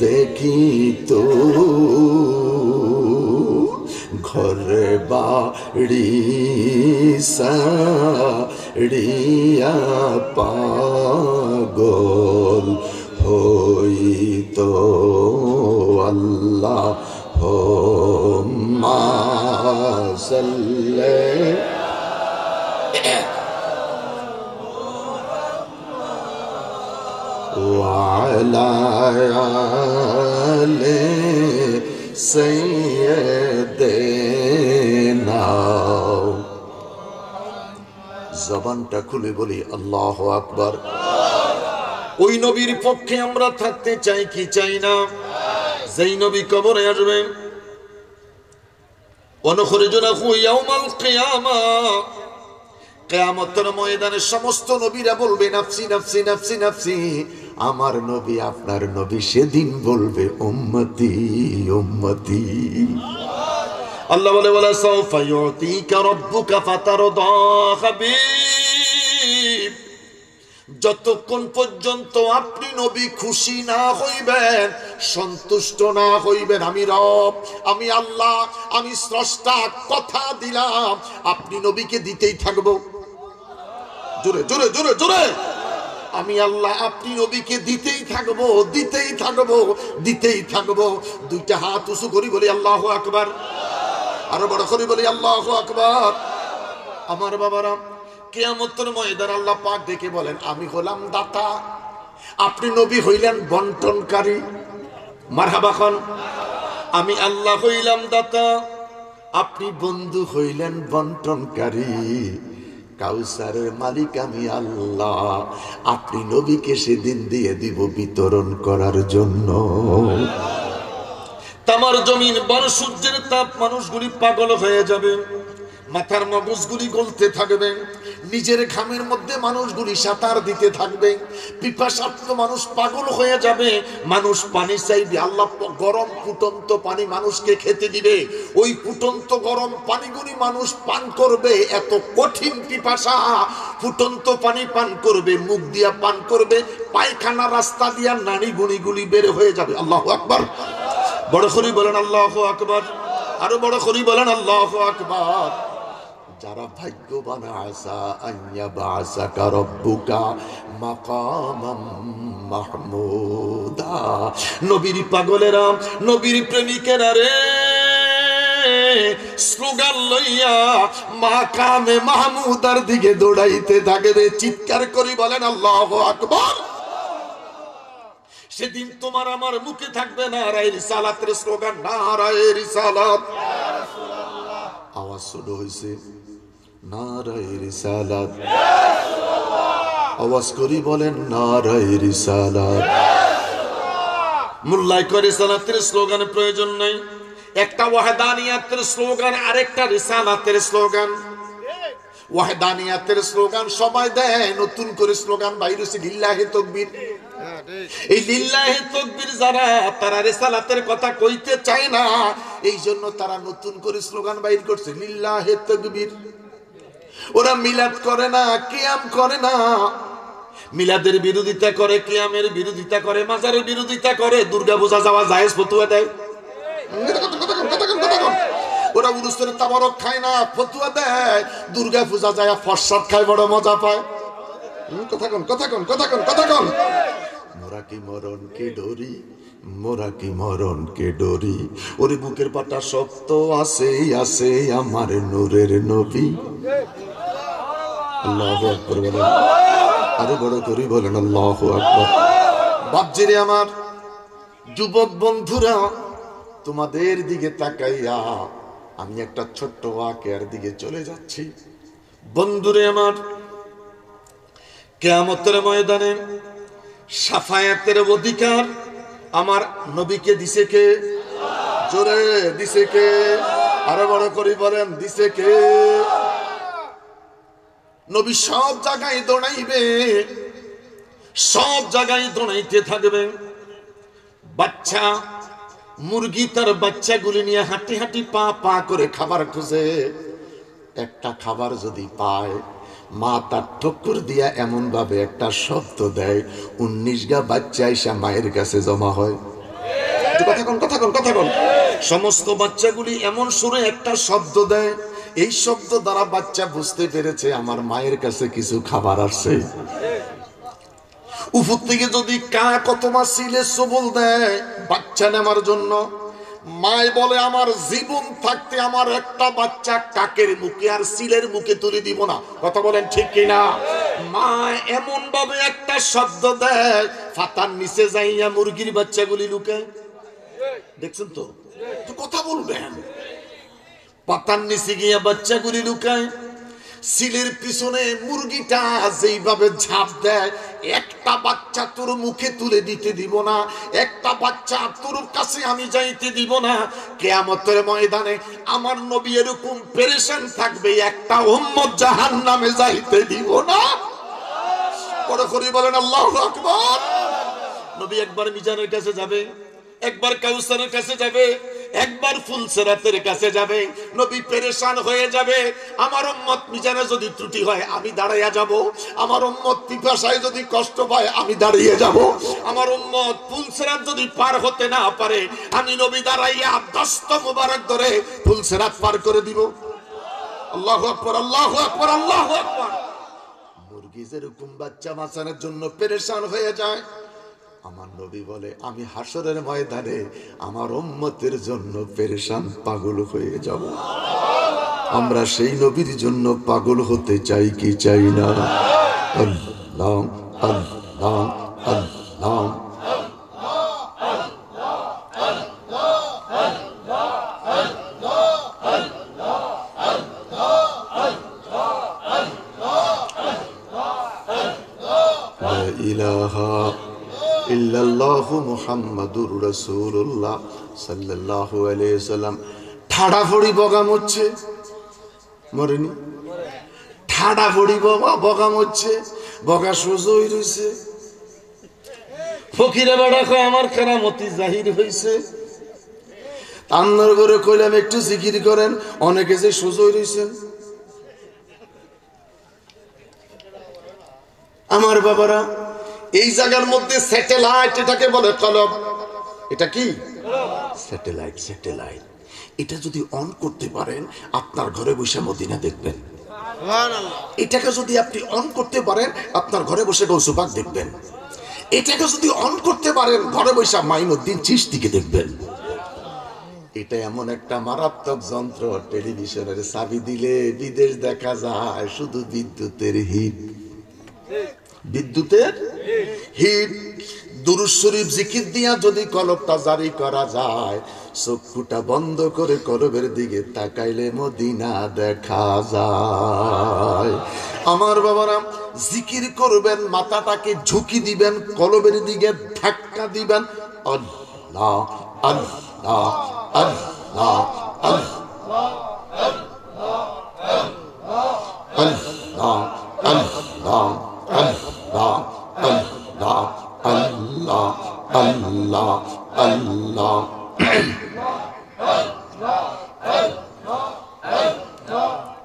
দেখিত, ঘরে বাড়ি সাড়িয়া পাগল হইত। আল্লাহুম্মা সাল্লি ওয়ালা আলি সাইয়্যিদিনা। জবানটা খুলে বলি আল্লাহু আকবার। ওই নবীর পক্ষে আমরা থাকতে চাই কি চাই না? যেই নবী কবরে আসবেন, অনুখরিজুনাহু ইয়াউমাল কিয়ামা, কিয়ামতের ময়দানে সমস্ত নবীরা বলবে নাফসি নাফসি নাফসি নাফসি। আমার নবী, আপনার নবী সেদিন বলবে উম্মতি উম্মতি। আল্লাহ বলে ওয়ালা সাউফা ইউতিকা রাব্বুকা ফাতারদা হাবিব। যতক্ষণ পর্যন্ত আপনি নবী খুশি না হইবেন, সন্তুষ্ট না হইবেন, আমি রব, আমি আল্লাহ, আমি স্রষ্টা কথা দিলাম আপনি নবীকে দিতেই থাকবো। জোরে জোরে জোরে জোরে। আমি আল্লাহ আপনি নবীকে দিতেই থাকবো, দিতেই থাকবো, দিতেই থাকবো। দুইটা হাত উঁচু করি বলি আল্লাহু আকবার। আরো বড় করে বলি আল্লাহু আকবার। আমার বাবারা, কিয়ামতের ময়দানে আল্লাহ পাক ডেকে বলেন, আমি হলাম দাতা, আপনি নবী হইলেন বন্টনকারী। মারহাবা খান। আমি আল্লাহ হইলাম দাতা, আপনি বন্ধু হইলেন বন্টনকারী। কাউসারের মালিক আমি আল্লাহ, আপনি নবীকে সেদিন দিয়ে দিব বিতরণ করার জন্য। তামার জমিন বড় সূর্যের তাপ, মানুষগুলি পাগল হয়ে যাবে, মাথার মগজগুলি গলতে থাকবে, নিজের ঘামের মধ্যে মানুষগুলি সাঁতার দিতে থাকবে, পিপাসার্থ মানুষ পাগল হয়ে যাবে, মানুষ পানি চাইবে, আল্লাহ গরম ফুটন্ত পানি মানুষকে খেতে দিবে, ওই ফুটন্ত গরম পানিগুলি মানুষ পান করবে, এত কঠিন পিপাসা, ফুটন্ত পানি পান করবে, মুখ দিয়া পান করবে, পায়খানা রাস্তা দিয়া নাড়ি গুড়িগুলি বের হয়ে যাবে। আল্লাহু আকবার, বড় করে বলেন আল্লাহু আকবার, আরো বড় করে বলেন আল্লাহু আকবার। যারা ভাগ্যবান, আসা আইয়া বাসাকা রব্বুকা মাকামাম মাহমুদা, নবীর পাগলেরা, নবীর প্রেমিকেরা রে, স্লোগান লইয়া মাকামে মাহমুদার দিকে দৌড়াইতে থাকবে, চিৎকার করি বলেন আল্লাহু আকবার। সেদিন তোমার আমার মুখে থাকবে নারায়ে রিসালাতের স্লোগান, নারায়ে রিসালাত, আওয়াজ শুরু হয়েছে, নারায়ে রিসালাত, আওয়াজ করি বলেন নারায়ে রিসালাত। মোল্লাই করে রিসালাতের স্লোগানের প্রয়োজন নাই, একটা ওয়াহদানিয়াতের স্লোগান, আরেকটা রিসালাতের স্লোগান। ওয়াহদানিয়াতের স্লোগান সবাই দেয়, নতুন করে স্লোগান বাইর হচ্ছে লিল্লাহি তাকবীর। এই লিল্লাহি তাকবীর যারা, তারা রিসালাতের কথা কইতে চায় না, এই জন্য তারা নতুন করে স্লোগান বাইর করছে লিল্লাহি তাকবীর। ওরা মিলাদ করে না, কিয়াম করে না, মিলাদের বিরোধিতা করে, কিয়ামের বিরোধিতা করে, মাজারের বিরোধিতা করে, দুর্গা পূজা যাওয়া জায়েজ ফতোয়া দেয়। ওরা উরুসের তাবারক খায় না, ফতোয়া দেয়, দুর্গা পূজা যায় ফরসাদ খায়, বড় মজা পায়। কথা কোন, কথা কোন, কথা কোন, কথা কোন। মোরা কি মরণ কে ডরি, মোরা কি মরণ কে ডরি, ওরে বুকের পাটা শক্ত আছে, আছে আমার নূরের নবী। আল্লাহু আকবার বলেন, আরো বড় করে বলেন আল্লাহু আকবার। বাপজিরে আমার, যুবক বন্ধুরা, তোমাদের দিকে তাকাইয়া আমি একটা ছোট্ট ওয়াকিয়ার দিকে চলে যাচ্ছি। বন্ধুরে আমার, কিয়ামতের ময়দানে শাফায়াতের অধিকার আমার নবীকে দিছে কে? জোরে দিছে কে? আরো বড় করে বলেন দিছে কে? নবী সব জায়গায় দৌড়াইবে, সব জায়গায় দৌড়াইতে থাকবে। বাচ্চা মুরগি তার বাচ্চাগুলি নিয়ে হাঁটি হাঁটি পা পা করে খাবার খুঁজে, একটা খাবার যদি পায়, মা তার ঠক্কর দিয়া এমন ভাবে একটা শব্দ দেয়, 19 গা বাচ্চা এসে মায়ের কাছে জমা হয়। কথা কোন, কথা কোন, কথা কোন। সমস্ত বাচ্চাগুলি এমন সুরে একটা শব্দ দেয়, এই শব্দ দ্বারা বাচ্চা বুঝতে পেরেছে আমার মায়ের কাছে কিছু খাবার আসছে। উপর থেকে যদি কাক অথবা সিলে সবল দেয় বাচ্চা নেওয়ার জন্য, মায় বলে আমার জীবন থাকতে আমার একটা বাচ্চা কাকের মুখে আর সিলের মুখে তুলে দিব না। কথা বলেন ঠিক কিনা? মা এমন ভাবে একটা শব্দ দেয়, ফাতার নিচে যাইয়া মুরগির বাচ্চাগুলি লুকে। দেখছেন তো, কথা বলবেন। পাতার নিচে গিয়া বাচ্চাগুলি লুকায়, সিলের পিছনে মুরগিটা যেইভাবে ঝাঁপ দেয়, একটা বাচ্চা তোর মুখে তুলে দিতে দিব না, একটা বাচ্চা তোর কাছে আমি যাইতে দিব না। কিয়ামতের ময়দানে আমার নবী এরকম পেরেশান থাকবে, একটা উম্মত জাহান্নামে যাইতে দিব না। বড় করে বলেন আল্লাহু আকবার। নবী একবার মিজানের কাছে যাবে, একবার কাউসারের কাছে যাবে, একবার ফুলসেরাতের কাছে যাবে। নবী পেরেশান হয়ে যাবে, আমার উম্মত মিজানে যদি ত্রুটি হয় আমি দাঁড়াইয়া যাব, আমার উম্মত পিপাসায় যদি কষ্ট পায় আমি দাঁড়িয়ে যাব, আমার উম্মত ফুলসেরাত যদি পার হতে না পারে আমি নবী দাঁড়াইয়া দস্ত মুবারক ধরে ফুলসেরাত পার করে দিব। আল্লাহু আকবার, আল্লাহু আকবার, আল্লাহু আকবার। মুরগি যেরকম বাচ্চা বাঁচানোর জন্য পেরেশান হয়ে যায়, আমার নবী বলে আমি হাসরের ময়দানে আমার উম্মতের জন্য পেরেশান পাগল হয়ে যাব। আমরা সেই নবীর জন্য পাগল হতে চাই কি চাই না? আল্লাহ আল্লাহ আল্লাহ। লা ইলাহা ইল্লাল্লাহু মুহাম্মাদুর রাসূলুল্লাহ সাল্লাল্লাহু আলাইহি সাল্লাম। ঠাডা ফড়ি বগাম হচ্ছে, মরেনি? ঠাডা ফড়ি বগাম হচ্ছে, বগা সোজই রইছে। ফকিরে বেড়া কয় আমার কেরামতি জাহির হইছে। আন্নার ঘরে কইলাম একটু জিকির করেন, অনেকে যে সোজই রইছেন। আমার বাবারা, এই জায়গার মধ্যে স্যাটেলাইট, এটাকে বলে কলব। এটা কি স্যাটেলাইট? স্যাটেলাইট এটা যদি অন করতে পারেন, আপনার ঘরে বসে মদিনা দেখবেন। এটাকে যদি আপনি অন করতে পারেন, আপনার ঘরে বসে গৌসুপাক দেখবেন। এটাকে যদি অন করতে পারেন, ঘরে বসে মাইনুদ্দিন চিশতিকে দেখবেন। এটা এমন একটা মারাত্মক যন্ত্র, টেলিভিশনের চাবি দিলে বিদেশ দেখা যায়। শুধু বিদ্যুতের হিট, বিদ্যুতের হিট। দুরূদ শরীফ জিকির দিয়া যদি কলবটা জারি করা যায়, চক্ষুটা বন্ধ করে কলবের দিকে তাকাইলে মদিনা দেখা যায়। আমার বাবারা, জিকির করবেন, মাথাটাকে ঝুঁকি দিবেন, কলবের দিকে ধাক্কা দিবেন। আল্লাহ আল্লাহ আল্লাহ আল্লাহ আল্লাহ আল্লাহ আল্লাহ আল্লাহ আল্লাহ আল্লাহ আল্লাহ।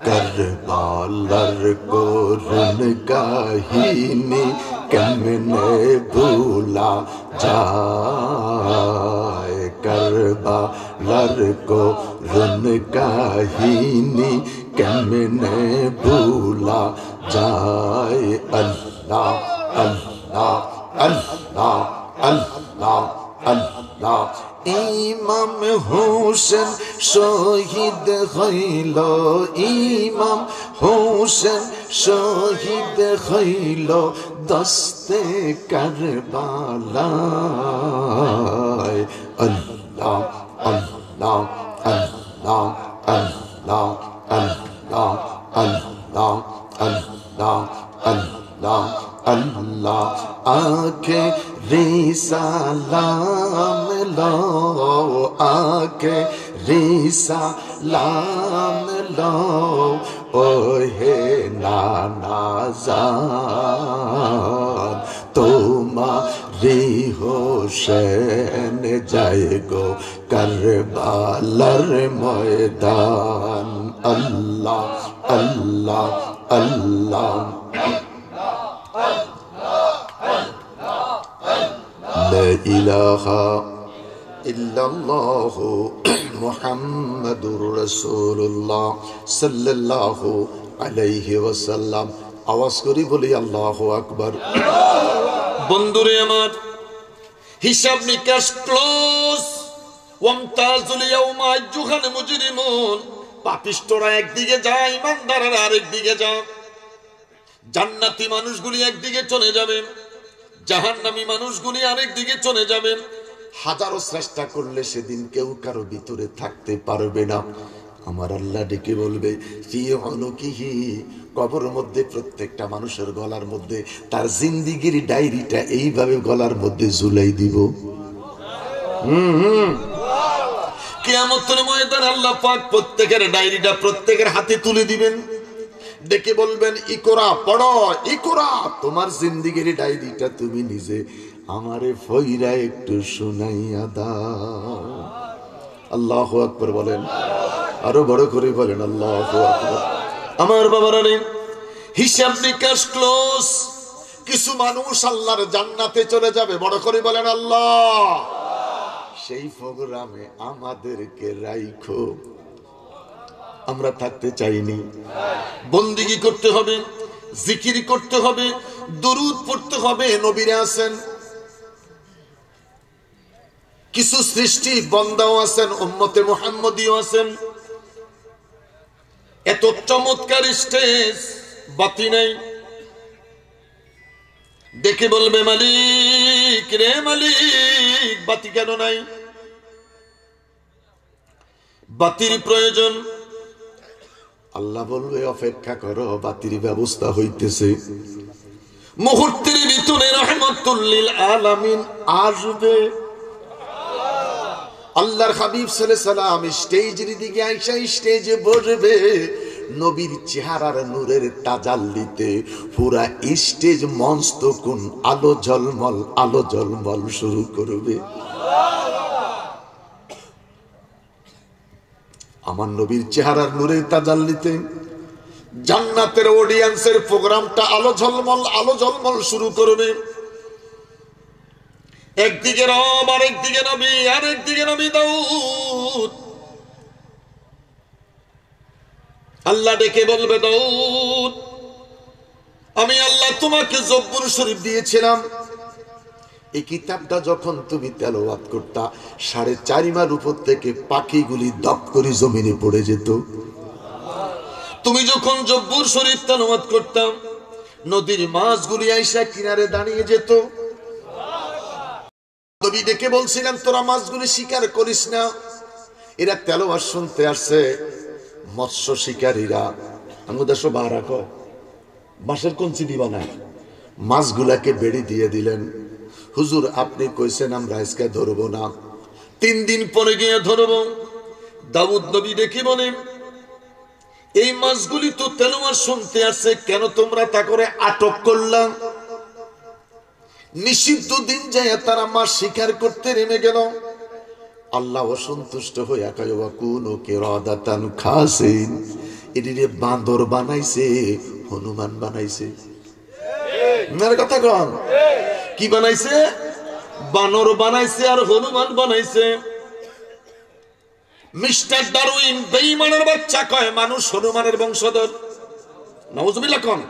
করবালার করুণ কাহিনী কেমনে ভুলা যায়, করবালার করুণ কাহিনী কেমনে ভুলা যায়। আল্লাহ আল্লাহ আল্লাহ আল্লাহ আল্লাহ। ইমাম হোসেন শহীদ হইল, ইমাম হোসেন শহীদ হইল দস্তে কারবালায়। আল্লাহ আল্লাহ আল্লাহ আল্লাহ আল্লাহ আল্লাহ আল্লাহ আল্লাহ আল্লাহ। আকে রিসালাম লো, আকে রিসালাম লো, ওহে নানা জান তোমারি হোসেন যায় গো কারবালার ময়দান। আল্লাহ আল্লাহ আল্লাহ। লা ইলাহা ইল্লাল্লাহু মুহাম্মাদুর রাসূলুল্লাহ সাল্লাল্লাহু আলাইহি ওয়াসাল্লাম। আওয়াজ করি বলি আল্লাহু আকবার। বন্ধুরে আমার, হিসাব নিকাশ ক্লোজ। ওয়ামতাজুল ইয়াউমা আইয়ুহাল মুজরিমুন। পাপিষ্ঠরা একদিকে যায়, ইমানদাররা আরেকদিকে যায়। জান্নাতি মানুষগুলি একদিকে চলে যাবে, জাহান্নামী মানুষগুলি আরেক দিকে চলে যাবে। হাজারো চেষ্টা করলে সেদিন কেউ কারো ভিতরে থাকতে পারবে না। আমার আল্লাহ ডেকে বলবে, ফি উনুকিহি, কবর মধ্যে প্রত্যেকটা মানুষের গলার মধ্যে তার জিন্দেগীর ডায়েরিটা এইভাবে গলার মধ্যে ঝুলাই দিব। কিয়ামতের ময়দানে আল্লাহ পাক প্রত্যেকের ডায়েরিটা প্রত্যেকের হাতে তুলে দিবেন। ডেকে বলবেন, ইকরা, পড়ো, ইকরা, তোমার জিন্দেগীর ডায়েরিটা তুমি নিজে আমারে ফইরা একটু শুনাইয়া দাও। আল্লাহু আকবার বলেন, আরো বড় করে বলেন আল্লাহু আকবার। আমার বাবারা, হিসাব নিকাশ ক্লোজ। কিছু মানুষ আল্লাহর জান্নাতে চলে যাবে, বড় করে বলেন আল্লাহ। সেই প্রোগ্রামে আমাদেরকে রাইখো। আমরা থাকতে চাইনি। বন্দিগি করতে হবে, জিকির করতে হবে, দরুদ পড়তে হবে। নবীরা আছেন, কিছু সৃষ্টি বন্দাও আছেন, উম্মতে মুহাম্মদীও আছেন। এত চমৎকার স্টেজ, বাতি নাই। দেখে বলবে, মালিক রে মালিক, বাতি কেন নাই? বাতির প্রয়োজন। আল্লাহ বলবে, অপেক্ষা করো, বাতির ব্যবস্থা হইতেছে। মুহূর্তের ভিতরে রহমাতুল লিল আলামিন আসবে। আল্লাহর হাবিব সাল্লাল্লাহু আলাইহি সাল্লাম স্টেজের দিকে আইসা স্টেজে বসবে। নবীর চেহারার নূরের তাজাল্লিতে পুরা স্টেজ মঞ্চ তখন আলো ঝলমল শুরু করবে। আমার নবীর চেহারার নূরের তাজাল্লিতে জান্নাতের অডিয়েন্সের প্রোগ্রামটা আলো ঝলমল শুরু করবে। একদিকে রব, আরেকদিকে নবী, আরেকদিকে নবী দাউদ। আল্লাহ ডেকে বলবে, দাউদ, আমি আল্লাহ তোমাকে জব্বুর শরীফ দিয়েছিলাম। এই কিতাবটা যখন তুমি তেলাওয়াত করতা, 4.5 মাইল উপর থেকে পাখিগুলি দপ করে জমিনে পড়ে যেত। তুমি যখন জব্বুর শরীফ তেলাওয়াত করতাম, নদীর মাছগুলি আইসা কিনারে দাঁড়িয়ে যেত। নবী ডেকে বলছিলেন, তোরা মাছগুলি শিকার করিস না, এরা তেলাওয়াত শুনতে আসছে। মৎস্য শিকারীরা আমাদের সব বাহারা কয়, বাঁশের কঞ্চি দিবা না, মাছগুলাকে বেড়ি দিয়ে দিলেন। হুজুর, আপনি কইছেন আমরা আজকে ধরবো না, 3 দিন পরে গিয়ে ধরবো। দাউদ নবী ডেকে বলেন, এই মাছগুলি তো তেলাওয়াত শুনতে আসছে, কেন তোমরা তা করে আটক করলাম? নিষিদ্ধ দিন যায় তারা মাছ শিকার করতে নেমে গেল। আল্লাহ অসন্তুষ্ট হইয়া কয়, ওয়া কুনু কিরাদাতান খাসিন, এদিকে বান্দর বানাইছে, হনুমান বানাইছে। মেরে কথা কন, কি বানাইছে? বানর বানাইছে আর হনুমান বানাইছে। মিস্টার ডারউইন বেঈমানের বাচ্চা কয় মানুষ হনুমানের বংশধর। নাউজুবিল্লাহ কোন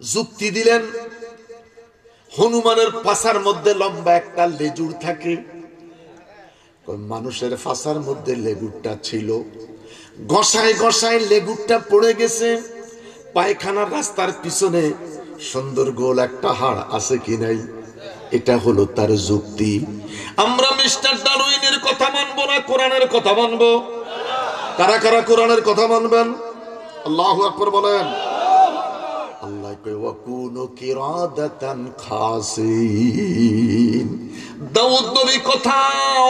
যুক্তি দিলেন, হনুমানের পাছার মধ্যে লম্বা একটা লেজুর থাকে, মানুষের পাছার মধ্যে লেগুরটা ছিল, গসায় লেগুরটা পড়ে গেছে। পায়খানার রাস্তার পিছনে সুন্দর গোল একটা হাড় আছে কি নাই, এটা হলো তার যুক্তি। আমরা মিস্টার ডারউইনের কথা মানবো না, কোরআনের কথা মানবো। কারা কারা কোরআনের কথা মানবেন? আল্লাহু আকবার বলেন। আল্লাহ কয়, ওয়া কুনু কিরাদাতান খাসিন, দাউদ নবী কথা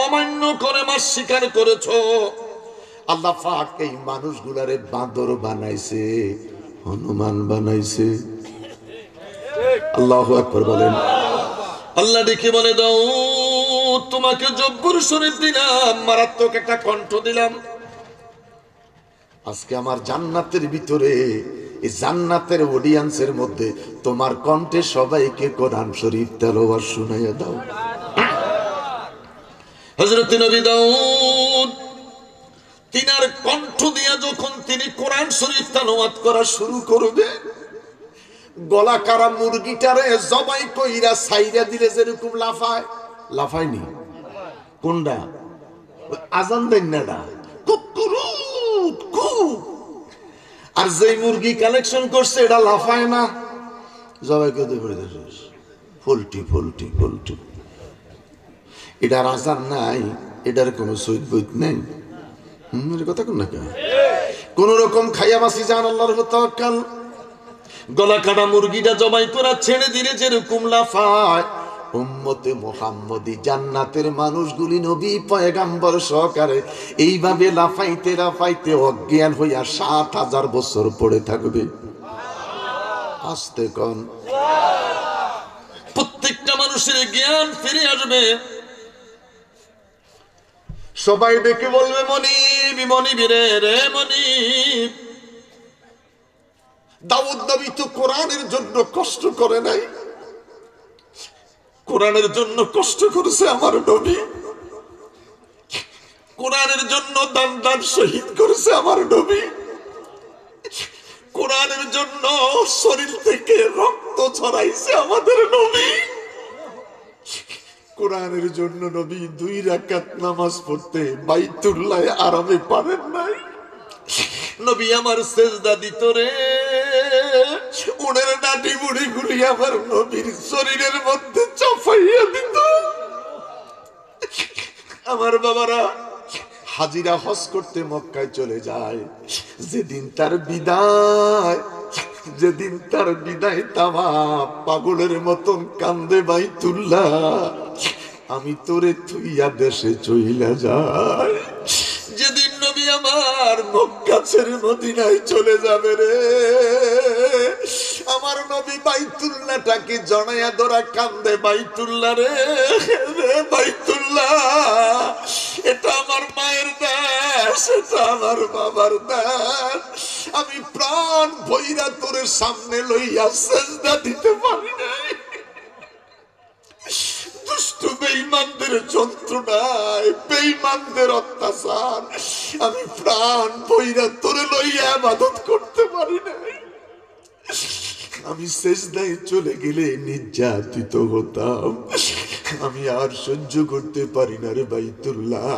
অমান্য করে মাছ শিকার করেছো। আল্লাহ পাক এই মানুষগুলারে বাঁদর বানাইছে, হনুমান বানাইছে। আল্লাহু আকবার বলেন। আল্লাহ ডেকে বলে, দাউদ, তোমাকে জব্বুর শরীফ দিলাম, মারাত্মক একটা কণ্ঠ দিলাম। আজকে আমার জান্নাতের ভিতরে, এই জান্নাতের অডিয়েন্সের মধ্যে তোমার কণ্ঠে সবাইকে কোরআন শরীফ তেলাওয়াত শুনাইয়া দাও। হযরত নবী দাউদ তিনার কণ্ঠ দিয়া যখন তিনি কোরআন শরীফ তেলাওয়াত করা শুরু করবে, গলা কারা মুরগিটারে জবাই কইরা ছাইরা দিলে যেরকম লাফায়, লাফায়নি কোনটা? আজান দেন না, কুকুরুত কু। আর যে মুরগি কালেকশন করছে এটা লাফায় না, জবাই করতে পড়ে যাচ্ছে, পোল্ট্রি পোল্ট্রি পোল্ট্রি। এটার আজান নাই, এটার কোনো সৈদ বৈত নেই। কথা কোন না, কোন রকম খাইয়া বাসি যান, আল্লাহর উপর তাওয়াক্কুল। গলা কাটা মুরগিটা জবাই করা ছেড়ে দিলে যেরকম লাফায়, উম্মতে মুহাম্মদী জান্নাতের মানুষগুলি নবী পয়গাম্বর সহকারে এইভাবে লাফাইতে লাফাইতে অজ্ঞান হইয়া ৭,০০০ বছর পড়ে থাকবে। আস্তে কোন, প্রত্যেকটা মানুষের জ্ঞান ফিরে আসবে। সবাই ডেকে বলবে, মনিব মনিব রে রে মনিব। দাউদ নবী তো কোরআনের জন্য কষ্ট করে নাই, কোরআনের জন্য কষ্ট করেছে আমার নবী। কোরআনের জন্য দান দান শহীদ করেছে আমার নবী। কোরআনের জন্য শরীর থেকে রক্ত ছড়াইছে আমাদের নবী। কোরআনের জন্য নবী 2 রাকাত নামাজ পড়তে বাইতুল্লাহ আরামে পারেন নাই। নবী আমার সেজদা দিত রে, উনের নাটি মুড়ি গুলি আমার নবীর শরীরের মধ্যে চাপাইয়া দিত। আমার বাবারা হাজিরা হজ করতে মক্কায় চলে যায়, যেদিন তার বিদায় যেদিন তার বিদায় তামা পাগলের মতন কান্দে বাইতুল্লাহ, আমি তোরে থুইয়া দেশে চইলা যাই। যেদিন নবী আমার মক্কা ছেড়ে মদিনায় চলে যাবে রে, আমার নবী বাইতুল্লাহটাকে জড়াইয়া ধরা কান্দে, বাইতুল্লাহ রে, বাইতুল্লাহ এটা আমার মায়ের দেশ, এটা আমার বাবার দেশ, আমি প্রাণ ভইরা তোর সামনে লইয়া সেজদা দিতে পারি নাই। দুষ্ট বেঈমানদের যন্ত্রণায়, বেঈমানদের অত্যাচার, আমি প্রাণ ভইরা তোরে লইয়া ইবাদত করতে পারি নাই। আমি সেজদায় চলে গেলে নির্যাতিত হতাম, আমি আর সহ্য করতে পারি না রে বাইতুল্লাহ,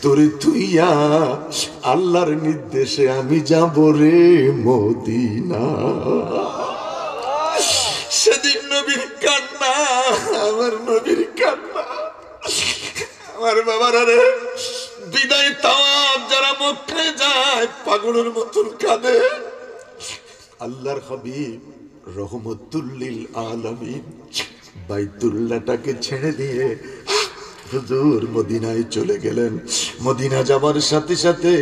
তোরে তুইয়া আল্লাহর নির্দেশে আমি যাব রে মদিনা। সেদিন নবীর কান্না, আমার নবীর কান্না, আমার বাবারা রে বিদায় তাওয়াব যারা মক্কায় যায় পাগলের মতন কাঁদে। আল্লাহর হাবিব রহমতুল লিল আলামিন বাইতুল্লাহটাকে ছেড়ে দিয়ে হুজুর মদিনায় চলে গেলেন। মদিনা যাবার সাথে সাথে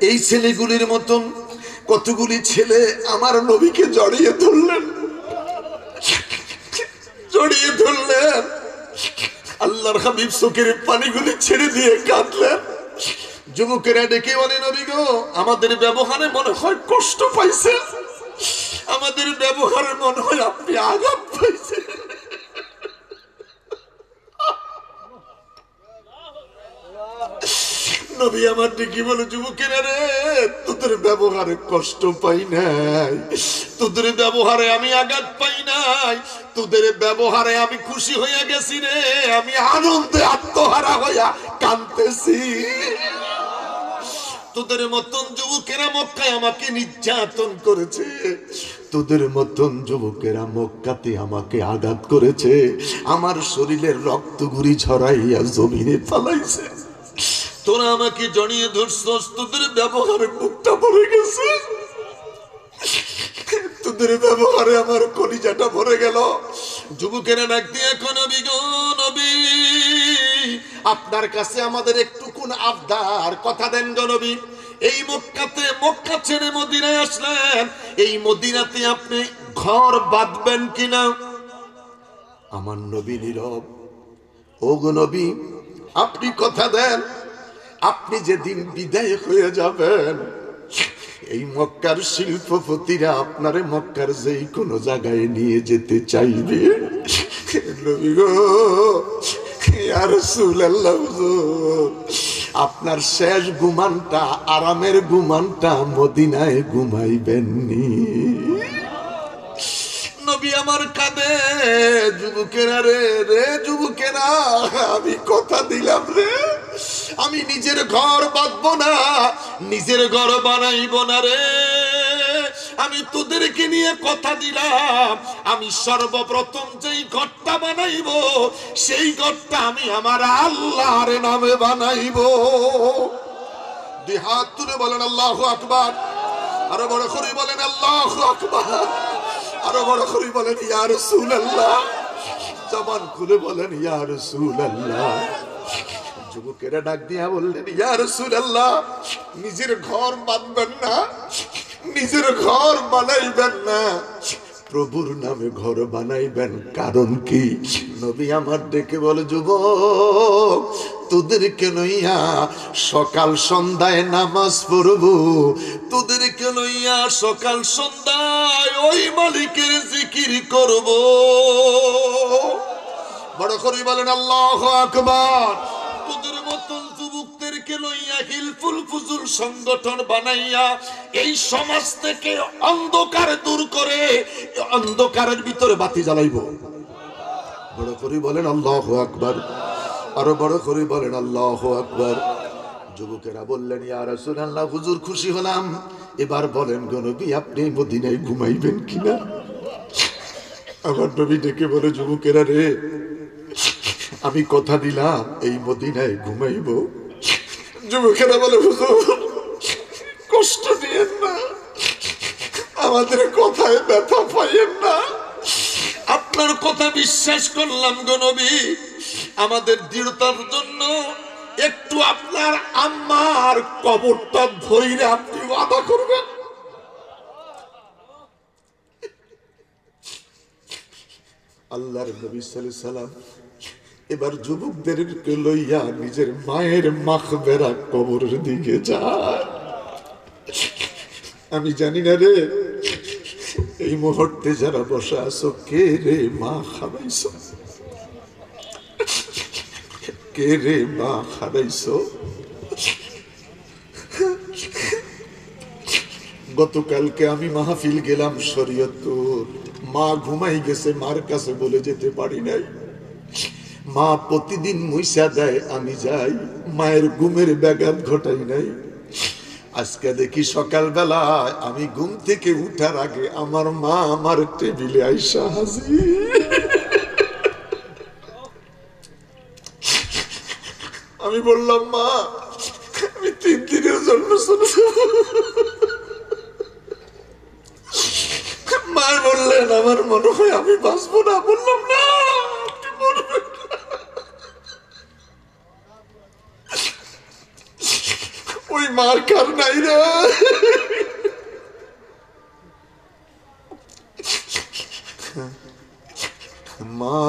এই ছেলেগুলির মতন কতগুলি ছেলে আমার নবীকে জড়িয়ে ধরলেন, জড়িয়ে ধরলেন। আল্লাহর হাবিব চোখের পানিগুলি ছেড়ে দিয়ে কাঁদলেন। যুবকেরা ডেকে বলে, নবী গো, আমাদের ব্যবহারে মনে হয় কষ্ট পাইছে, আমাদের ব্যবহারে মনে হয় আপনি আঘাত পাইছেন। নবী আমার ডেকে বলে, যুবকেরা রে, তোদের ব্যবহারে কষ্ট পাই নাই, তোদের ব্যবহারে আমি আঘাত পাই নাই, তোদের ব্যবহারে আমি খুশি হয়ে গেছি রে, আমি আনন্দে আত্মহারা হইয়া কাঁদতেছি। তোদের মতন যুবকেরা মক্কায় আমাকে নির্যাতন করেছে, তোদের মতন যুবকেরা মক্কাতে আমাকে আঘাত করেছে, আমার শরীরের রক্তগুলি ঝরাইয়া জমিনে ফালাইছে, তোরা আমাকে জড়িয়ে ধরছস, তোদের ব্যবহারে মুখটা ভরে গেছে, তোদের ব্যবহারে আমার কলিজাটা ভরে গেল। যুবকেরা ডাক দিয়ে, নবী গো, নবী আপনার কাছে আমাদের একটুকুন আবদার, কথা দেন গো নবী। এই মক্কাতে, মক্কা ছেড়ে মদিনায় আসলেন, এই মদিনাতে আপনি ঘর বাঁধবেন কিনা? আমার নবী নীরব। ও গো নবী, আপনি কথা দেন, আপনি যেদিন বিদায় হয়ে যাবেন এই মক্কার শিল্পপতিরা আপনারে মক্কার যেই কোনো জায়গায় নিয়ে যেতে চাইবে। নবী গো, ইয়া রাসূলুল্লাহ, হুজুর আপনার শেষ ঘুমানটা, আরামের ঘুমানটা মদিনায় ঘুমাইবেননি। নবী আমার কাঁদে। যুবকেরা রে, রে যুবকেরা, আমি কথা দিলাম রে, আমি নিজের ঘর বাঁধবো না, নিজের ঘর বানাইব না রে, আমি তোদেরকে নিয়ে কথা দিলাম, আমি সর্বপ্রথম যেই ঘরটা বানাইব সেই ঘরটা আমি আমার আল্লাহর নামে বানাইব। দুই হাত তুলে বলেন আল্লাহু আকবার, আরো বড় করে বলেন আল্লাহু আকবার, আরো বড় করে বলেন ইয়া রাসূলুল্লাহ, জবান খুলে বলেন ইয়া রাসূলুল্লাহ। যুবকেরা ডাক দিয়া বললেন, ইয়া রাসূলুল্লাহ, নিজের ঘর বাঁধবেন না, নিজের ঘর বানাইবেন না, প্রভুর নামে ঘর বানাইবেন, কারণ কি? নবী আমার ডেকে বলে, যুবক তোদেরকে লইয়া সকাল সন্ধ্যায় নামাজ পড়ব, তোদেরকে লইয়া সকাল সন্ধ্যায় ওই মালিকের জিকির করব। বড় করে বলেন আল্লাহু আকবার। তোদের মতন যুবকদেরকে লইয়া হিলফুল ফুজুল সংগঠন বানাইয়া এই সমাজ থেকে অন্ধকার দূর করে অন্ধকারের ভিতরে বাতি জ্বালাইব। বড় করে বলেন আল্লাহু আকবার, আরো বড় করে বলেন আল্লাহু আকবার। যুবকেরা বললেন, ইয়া রাসূলুল্লাহ, হুজুর খুশি হলাম, এবার বলেন গো নবী, আপনি মদিনায় ঘুমাইবেন কিনা? আমার নবী ডেকে বলে, যুবকেরা রে, আমি কথা দিলাম এই মদিনায় ঘুমাইব। যুবকেরা বলে, হুজুর কষ্ট দিয়েন না, আমাদের কথায় ব্যথা পাইয়েন না। আপনার কথা বিশ্বাস করলাম গো নবী, আমাদের দৃঢ়তার জন্য একটু আপনার আম্মার কবরটা ধরে আপনি ওয়াদা করবেন। আল্লাহর নবী সাল্লাল্লাহু আলাইহি সাল্লাম এবার যুবকদেরকে লইয়া নিজের মায়ের মাকবেরা কবরের দিকে যায়। আমি জানি না রে, এই মুহূর্তে যারা বসে আছো, কে রে মা খাবাইছো, কে রে মা খাবাইছো। গতকালকে আমি মাহফিল গেলাম শরীয়তপুর, মা ঘুমাই গেছে, মার কাছে বলে যেতে পারি নাই। মা প্রতিদিন মুইসা দেয়, আমি যাই, মায়ের ঘুমের ব্যাঘাত ঘটাই নাই। আজকে দেখি সকালবেলা আমি ঘুম থেকে উঠার আগে আমার মা আমার টেবিলে আইসা হাজির। আমি বললাম, মা আমি 3 দিনের জন্য চলে যাব। মা বললেন, আমার মনে হয় আমি বাঁচবো না। বললাম, না আপনি মরবেন না। ওই মার কার নাই রে। মা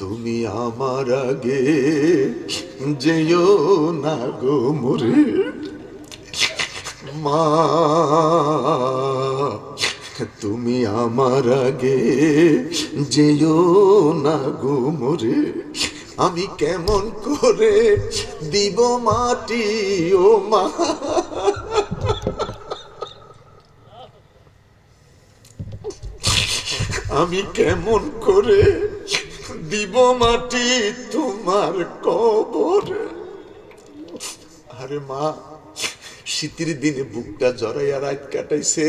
তুমি আমার আগে যেও না গো মরে। মা তুমি আমার আগে যেও না গো মরে। আমি কেমন করে দিব মাটি ও মা। আমি কেমন করে দিব মাটি তোমার কবরে। আরে মা, শীতের দিনে বুকটা জড়াইয়া রাত কাটাইছে,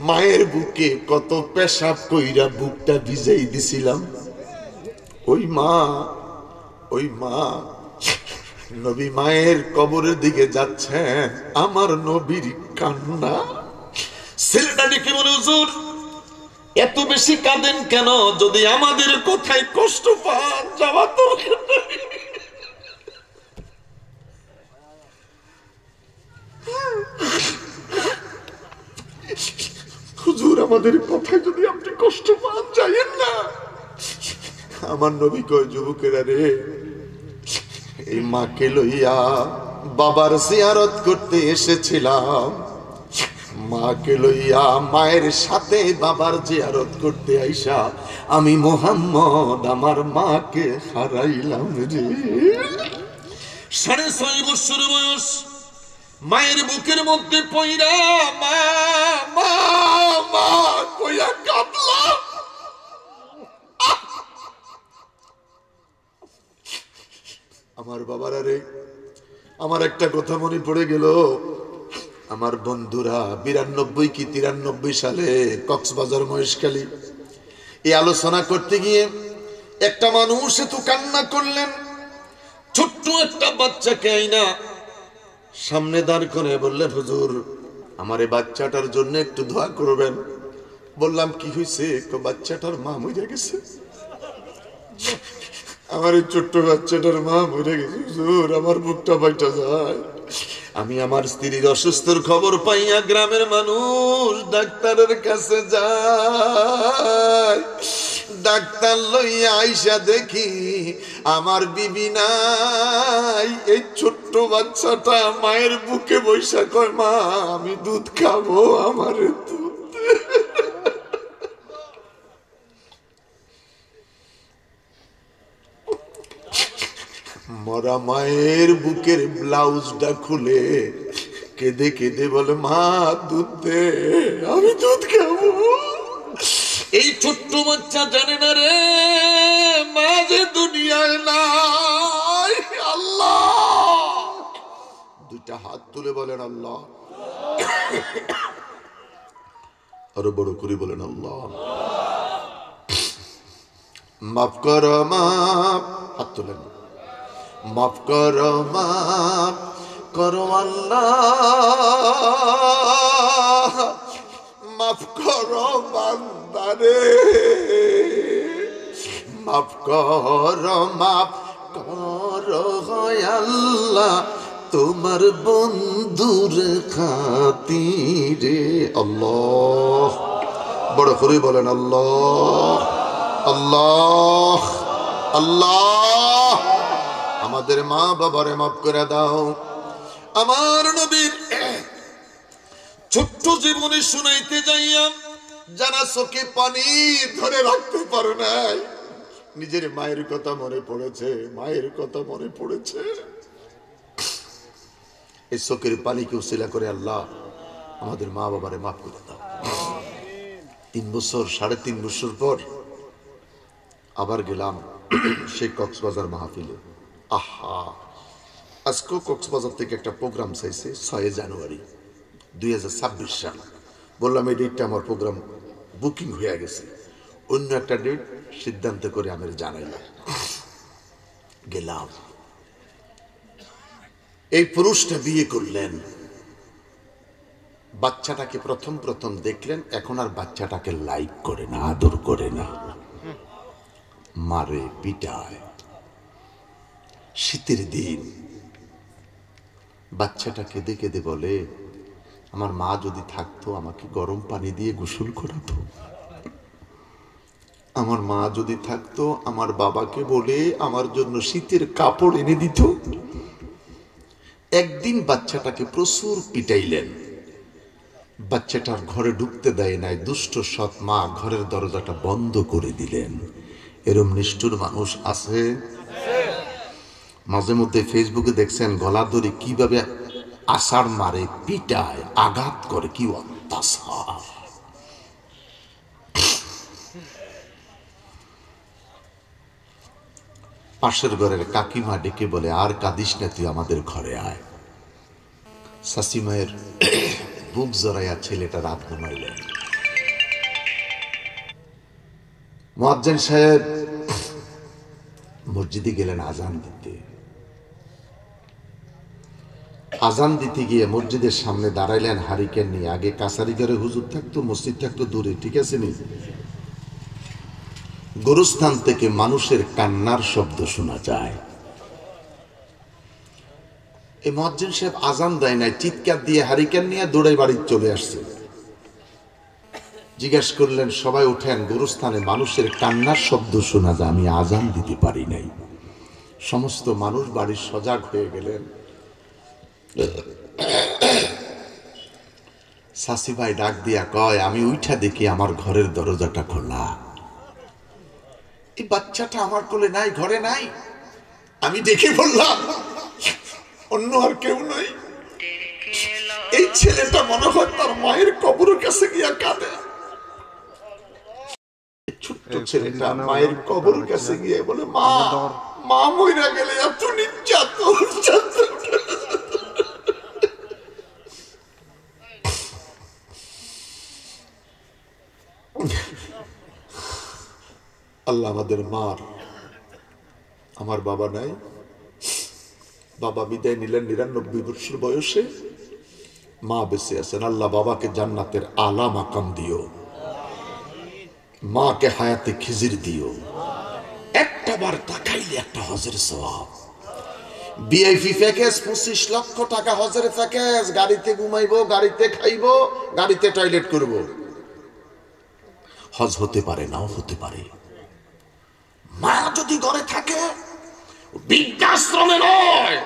মায়ের বুকে কত পেশাব কইরা বুকটা ভিজাই দিছিলাম। ওই মা, ওই মা নবী মায়ের কবরের দিকে যাচ্ছেন, আমার নবীর কান্না। ছেলেটা ডেকে বলে, হুজুর এত বেশি কাঁদেন কেন? যদি আমাদের কথায় কষ্ট পান, যাওয়া দরকার নেই। হুজুর আমাদের কথায় যদি আপনি কষ্ট পান, যাইয়েন না। আমার নবী কয়, যুবকেরা রে, এই মাকে লইয়া বাবার জিয়ারত করতে এসেছিলাম। মাকে লইয়া মায়ের সাথে বাবার জিয়ারত করতে আইসা আমি মুহাম্মদ আমার মাকে হারাইলাম রে। 6.5 বছর বয়স, মায়ের বুকের মধ্যে পইরা মা মা মা কইয়া কাঁদলাম। আমার বাবারা রে, আমার একটা কথা মনে পড়ে গেল। আমার বন্ধুরা 92 কি 93 সালে কক্সবাজার মহেশখালী এই আলোচনা করতে গিয়ে একটা মানুষ এত কান্না করলেন। ছোট্ট একটা বাচ্চাকে আইনা সামনে দাঁড় করে বললেন, হুজুর আমার এই বাচ্চাটার জন্য একটু দোয়া করবেন। বললাম, কি হয়েছে? বাচ্চাটার মা মরে গেছে। আমার এই ছোট্ট বাচ্চাটার মা মরে গেছে হুজুর, আমার বুকটা ফাইটা যায়। আমি আমার স্ত্রীর অসুস্থর খবর পাইয়া গ্রামের মানুষ ডাক্তারের কাছে যায়। ডাক্তার লইয়া আইসা দেখি আমার বিবি নাই। এই ছোট্ট বাচ্চাটা মায়ের বুকে বৈশা কয়, মা আমি দুধ খাবো, আমার দুধ। মরা মায়ের বুকের ব্লাউজটা খুলে কেঁদে কেঁদে বলে, মা দুধ দে, আমি দুধ খাবো। এই ছোট্ট বাচ্চা জানে না রে মা যে দুনিয়ায় নাই। আল্লাহ, দুইটা হাত তুলে বলেন আল্লাহ, আরো বড় করে বলেন আল্লাহ। মাফ করো মাফ, হাত তুলেন। মাফ করো মাফ করো আল্লাহ, মাফ করো বান্দারে, মাফ করো, মাফ করো আল্লাহ তোমার বন্ধুর খাতিরে। আল্লাহ, বড় করে বলেন আল্লাহ আল্লাহ আল্লাহ। আমাদের মা বাবারে মাফ করে দাও। আমার নবীর ছোট্ট জীবনে শুনাইতে যাইয়া যারা চোখে পানি ধরে রাখতে পারে নাই, নিজের মায়ের কথা মনে পড়েছে, মায়ের কথা মনে পড়েছে। এই চোখের পানিকে উসিলা করে আল্লাহ আমাদের মা বাবারে মাফ করে দাও। 3 বছর 3.5 বছর পর আবার গেলাম সেই কক্সবাজার মাহফিলে। আহা, আজকেও কক্সবাজার থেকে একটা প্রোগ্রাম চাইছে 6 জানুয়ারি 2026 সাল। বললাম এই ডেটটা আমার প্রোগ্রাম বুকিং হয়ে গেছে, অন্য একটা ডেট সিদ্ধান্ত করে আমি জানাইলাম। গেলাম, এই পুরুষটা বিয়ে করলেন, বাচ্চাটাকে প্রথম প্রথম দেখলেন, এখন আর বাচ্চাটাকে লাইক করে না, আদর করে না, মারে পিটায়। শীতের দিন বাচ্চাটাকে দেখে দে বলে, আমার মা যদি থাকতো আমাকে গরম পানি দিয়ে গোসল করাতো, আমার মা যদি থাকতো আমার বাবাকে বলে আমার জন্য শীতের কাপড় এনে দিত। একদিন বাচ্চাটাকে প্রচুর পিটাইলেন, বাচ্চাটার ঘরে ঢুকতে দেয় নাই, দুষ্ট সৎ মা ঘরের দরজাটা বন্ধ করে দিলেন। এরম নিষ্ঠুর মানুষ আছে। মাঝে মধ্যে ফেসবুকে দেখছেন গলা ধরে কিভাবে আষাঢ় মারে, পিটায়, আঘাত করে, কি অত্যাচার। পাশের ঘরের কাকিমা ডেকে বলে, আর কাঁদিস না, তুই আমাদের ঘরে আয়। শাশুমায়ের বুক জড়াইয়া ছেলেটা রাত ঘুমাইলেন। মুয়াজ্জিন সাহেব মসজিদে গেলেন আজান দিতে। আজান দিতে গিয়ে মসজিদের সামনে দাঁড়াইলেন হারিকেন নিয়ে। আগে কাছারি ঘরে হুজুর থাকতো, মসজিদ থাকতো দূরে, ঠিক আছে নি? গোরস্থান থেকে মানুষের কান্নার শব্দ শোনা যায়। এই মুয়াজ্জিন সাহেব আজান দেয় নাই, চিৎকার দিয়ে হারিকেন নিয়ে দৌড়ে বাড়ি চলে আসছে। জিজ্ঞেস করলেন, সবাই উঠেন, গোরস্থানে মানুষের কান্নার শব্দ শোনা যায়, আমি আজান দিতে পারি নাই। সমস্ত মানুষ বাড়ির সজাগ হয়ে গেলেন। শাশি ভাই ডাক দিয়া কয়, আমি উঠা দেখি আমার ঘরের দরজাটা খোলা। এই বাচ্চাটা আমার কোলে নাই, ঘরে নাই। আমি দেখে বললাম, অন্য আর কেউ নাই। এই ছেলেটা মনে হয় তার মায়ের কবরের কাছে গিয়া কাঁদে। ছোট্ট ছেলেটা মায়ের কবরের কাছে গিয়ে বলে, মা, মা মইরা গেলে এত নির্যাতন। আল্লাহ আমাদের মার, আমার বাবা নাই, বাবা বিদায় নিলেন 99 বছর বয়সে, মা বেঁচে আছেন। আল্লাহ বাবাকে জান্নাতের আলা মাকাম দিও, মাকে হায়াতে খিজির দিও। একটা বার তাকাইলে একটা হজের সওয়াব। ভিআইপি প্যাকেজ 25 লক্ষ টাকা হজের প্যাকেজ। গাড়িতে ঘুমাইবো, গাড়িতে খাইবো, গাড়িতে টয়লেট করব। হজ হতে পারে, নাও হতে পারে। মা যদি ঘরে থাকে, বৃদ্ধাশ্রমে নয়,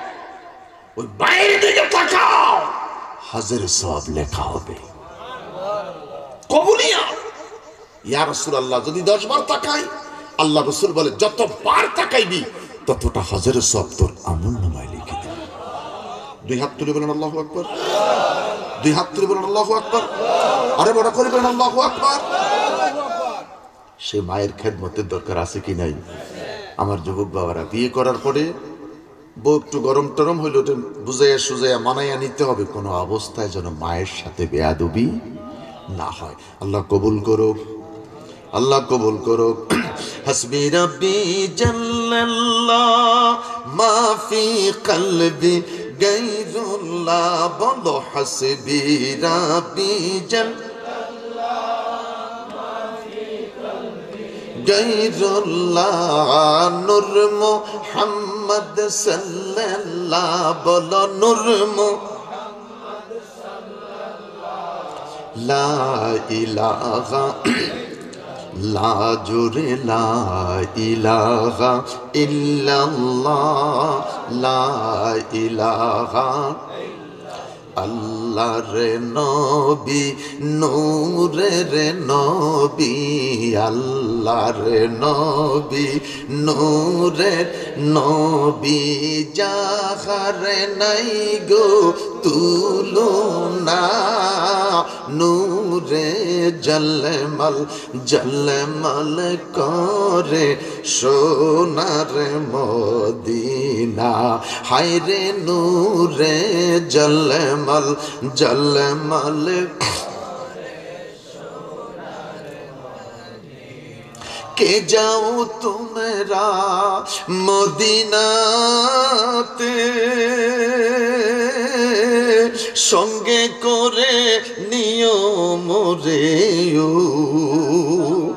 ওই বাইরের দিকে তাকাও, হজের সওয়াব লেখা হবে। কবুলিয়া ইয়া রাসূলুল্লাহ, যদি 10 বার তাকাই, আল্লাহ রাসূল বলে যতবার তাকাইবি ততটা হজের সওয়াব তোর আমলনামায় লিখে দেবে। 2 হাত তুলে বলেন আল্লাহু আকবার। 2 হাত তুলে বলেন আল্লাহু আকবার। আরে বড় করে বলেন আল্লাহু আকবার। সে মায়ের খেদমতের দরকার আছে কি নাই? আমার যুবক বাবারা, বিয়ে করার পরে বউ একটু গরম টরম হইলে ওটা বুঝাইয়া সুজাইয়া মানাইয়া নিতে হবে, কোনো অবস্থায় যেন মায়ের সাথে বেয়াদবি না হয়। আল্লাহ কবুল করুক, আল্লাহ কবুল করুক। হাসবি রাব্বি জাল্লাল্লাহ মা ফি কলবি গায়রুল্লাহ বলো হাসবি রাব্বি জাল গায়রুল্লাহ নূর মুহাম্মদ সাল্লাল্লাহ বলো নূর মুহাম্মদ সাল্লাল্লাহ লা ইলাহা লা জুরে লা ইলাহা ইল্লাল্লাহ লা ইলাহা আল্লাহর নবী নূরের নবী আল্লাহর নবী নূরের নবী যাহার নাই গো তুলনা নূরে জলমল জলমল করে সোনার মদিনা হায়রে নূরে জলমল জলমল কে যাও তোমরা মদিনাতে সঙ্গে করে নিও মোরে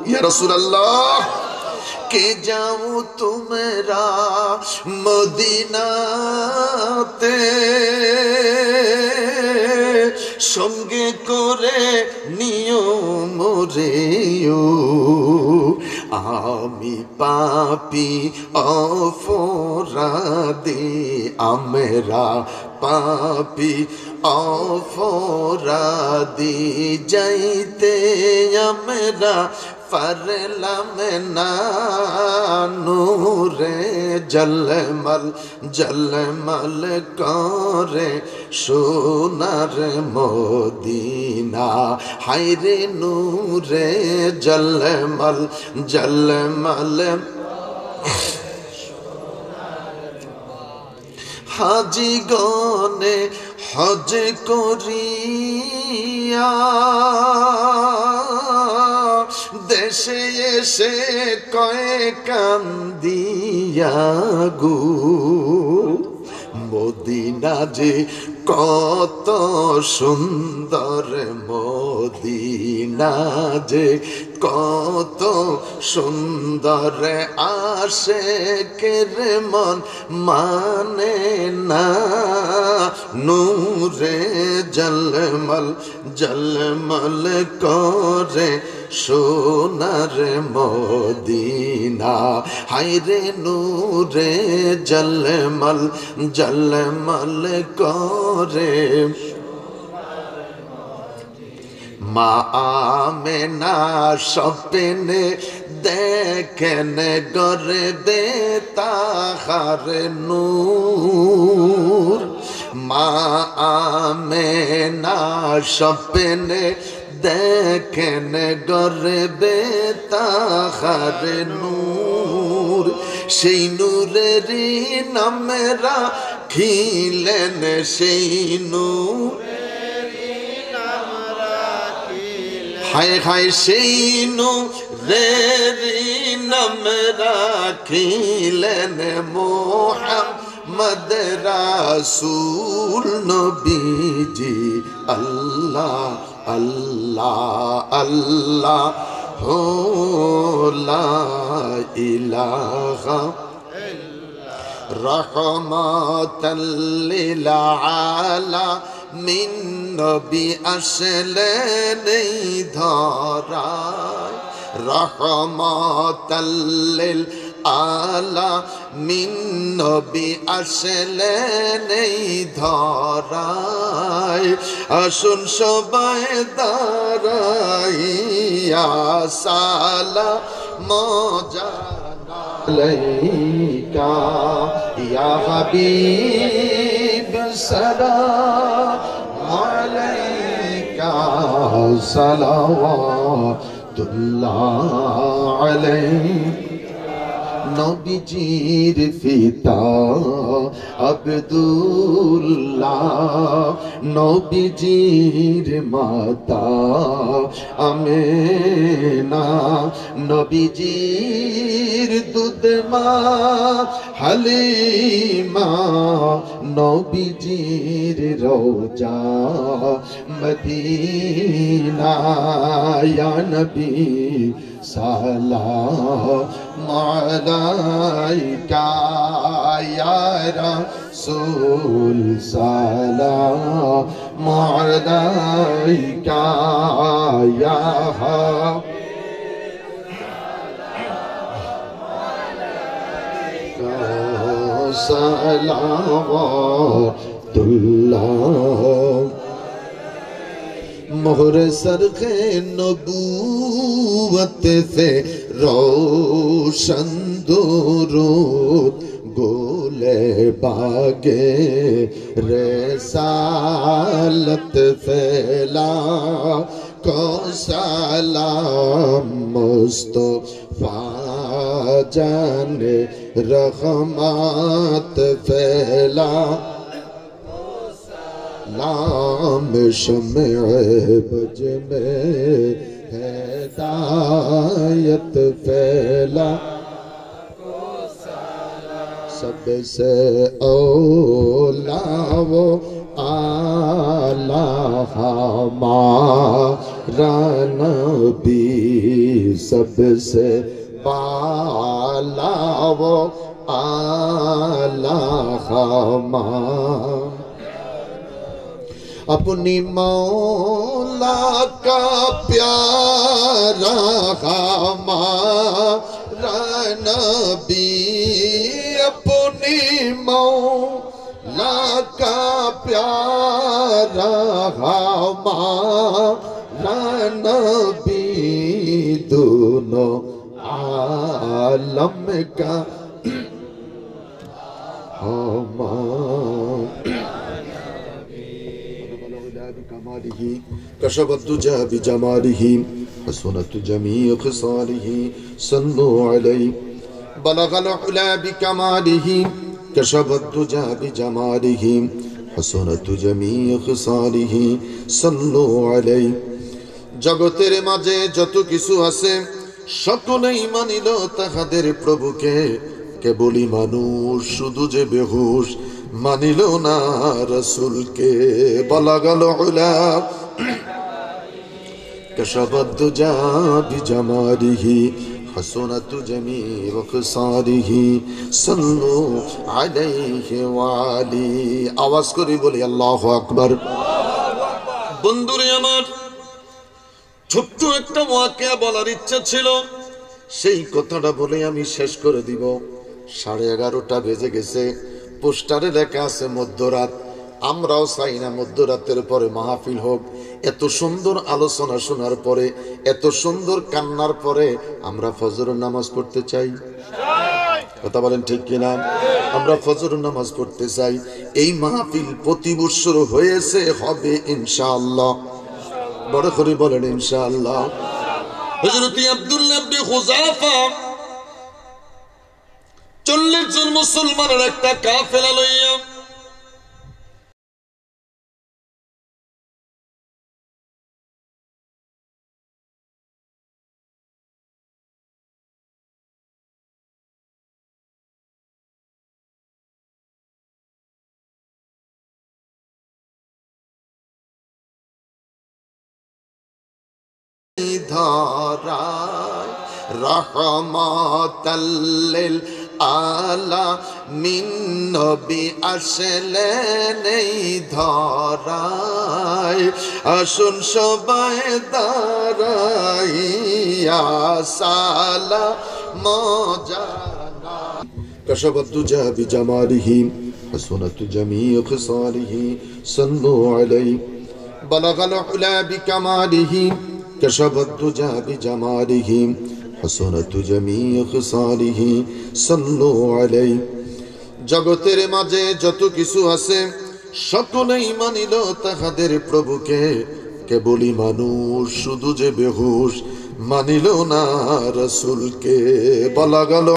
ইয়া রাসূলুল্লাহ কে যাও তোমরা মদিনাতে সঙ্গে করে নিও মোরে আমি পাপী অপরাধী আমরা পাপী অপরাধী যাইতে আমরা পারলাম না নূরে জলমল জলমল করে সোনার মদিনা হায়রে নূরে জলমল জলমল হাজি গনে হজ করিয়া দেশে এসে কয়ে কান্দিয়া গো মদিনা যে কত সুন্দর মদিনা যে কত সুন্দর আশিকের মন মানে না নূরে জলমল জলমল করে সোনার মদিনা হায়রে নূরে জলমল জলমল করে মা আমেনা স্বপ্নে দেখেন গর্বে তাহার নূর মা আমেনা স্বপ্নে দেখেন গর্বে তাহার নূর সেই নূরের নামেরা খিলেন সেই নূর হায় হায় সেই নূরের নাম রাখিলেন মোহাম্মদ রাসূল নবীজি আল্লাহ আল্লাহ আল্লাহ হো লা ইলাহা রহমাতাল লিল আলামিন নবী আসলেন এই ধরায় রহমাতাল লিল আলামিন নবী আসলেন এই ধরায় আসুন সবাই দাঁড়াইয়া সালাম আলাইকা ইয়া হাবিব সালাম আলাইকা সালাওয়াতুল্লাহ আলাইকা নবীজির পিতা আব্দুল্লাহ, নবীজির মাতা আমেনা, নবীজির দুধ মা হালিমা, নবীজির রওজা মদিনা। ইয়া নবী সালাম আলাইকা, ইয়া রাসূল সালাম আলাইকা, ইয়া सलावतुल्लाह। मोहर सरखे नबूवत से रोशन दुरूद, गोले बागे रसालत फैला को सलाम मुस्तफा जाने रहमत फैला, नाम शम्ए बज में हिदायत फैला, सबसे औला वो आला हमारा नबी, सबसे बाला वो आला हमारा। अपनी मौला का प्यारा हमारा नबी, अपनी मौला का प्यारा हमारा नबी, दोनों आलम का कशफ दुजा बिजमालिही हसनत जमीअ खसालिही सल्लु अलैहि बलगल उला बिकमालिही कशफ दुजा बिजमालिही हसनत जमीअ खसालिही सल्लु अलैहि। जगतेर माঝে যত কিছু আছে সকলেই মানিল তাহাদের প্রভুকে, কেবলই মানুষ শুধু যে বেহুশ মানিল না রাসূলকে। বালাগাল উলা কাশাবাদ দুজা বিজামালিহি হাসনাত জামিউ খসালিহি সাল্লু আলাইহি ওয়া আলি। আওয়াজ করে বলি আল্লাহু আকবার। বন্ধুরে আমার, ছোট্ট একটা ওয়াকিয়া বলার ইচ্ছা ছিল, সেই কথাটা বলে আমি শেষ করে দিব। 11:30 বেজে গেছে। পোস্টারে লেখা আছে মধ্যরাত। আমরাও চাই না মধ্যরাতের পরে মাহফিল হোক। এত সুন্দর আলোচনা শোনার পরে, এত সুন্দর কান্নার পরে আমরা ফজরের নামাজ পড়তে চাই। কথা বলেন ঠিক কিনা? আমরা ফজরের নামাজ পড়তে চাই। এই মাহফিল প্রতি বছর হয়েছে, হবে ইনশাআল্লাহ। বড় করে বলেন ইনশাআল্লাহ। হযরত আব্দুল্লাহ ইবনে খুযাফা 40 জন মুসলমানের একটা কাফেলা লইয়া ধরায় রহমাতাল লিল আলামিন, নবী আসলেন এই ধরায়। আসুন সবাই দাঁড়াইয়া সালাম জানাই। কাশাবাত দুজা বিজামালিহি হাসনাত জামিউ খসালিহি সাল্লু আলাইহি বালাগাল উলা বিকামালিহি কাশাবাত দুজা বিজামালিহি হাসনাত জামিউ খসালিহি সাল্লু আলাইহি। জগতের মাঝে যত কিছু আছে সকলেই মানিল তাহাদের প্রভুকে, কেবলই মানুষ শুধু যে বেহুশ মানিল না রাসূলকে। বলা গেল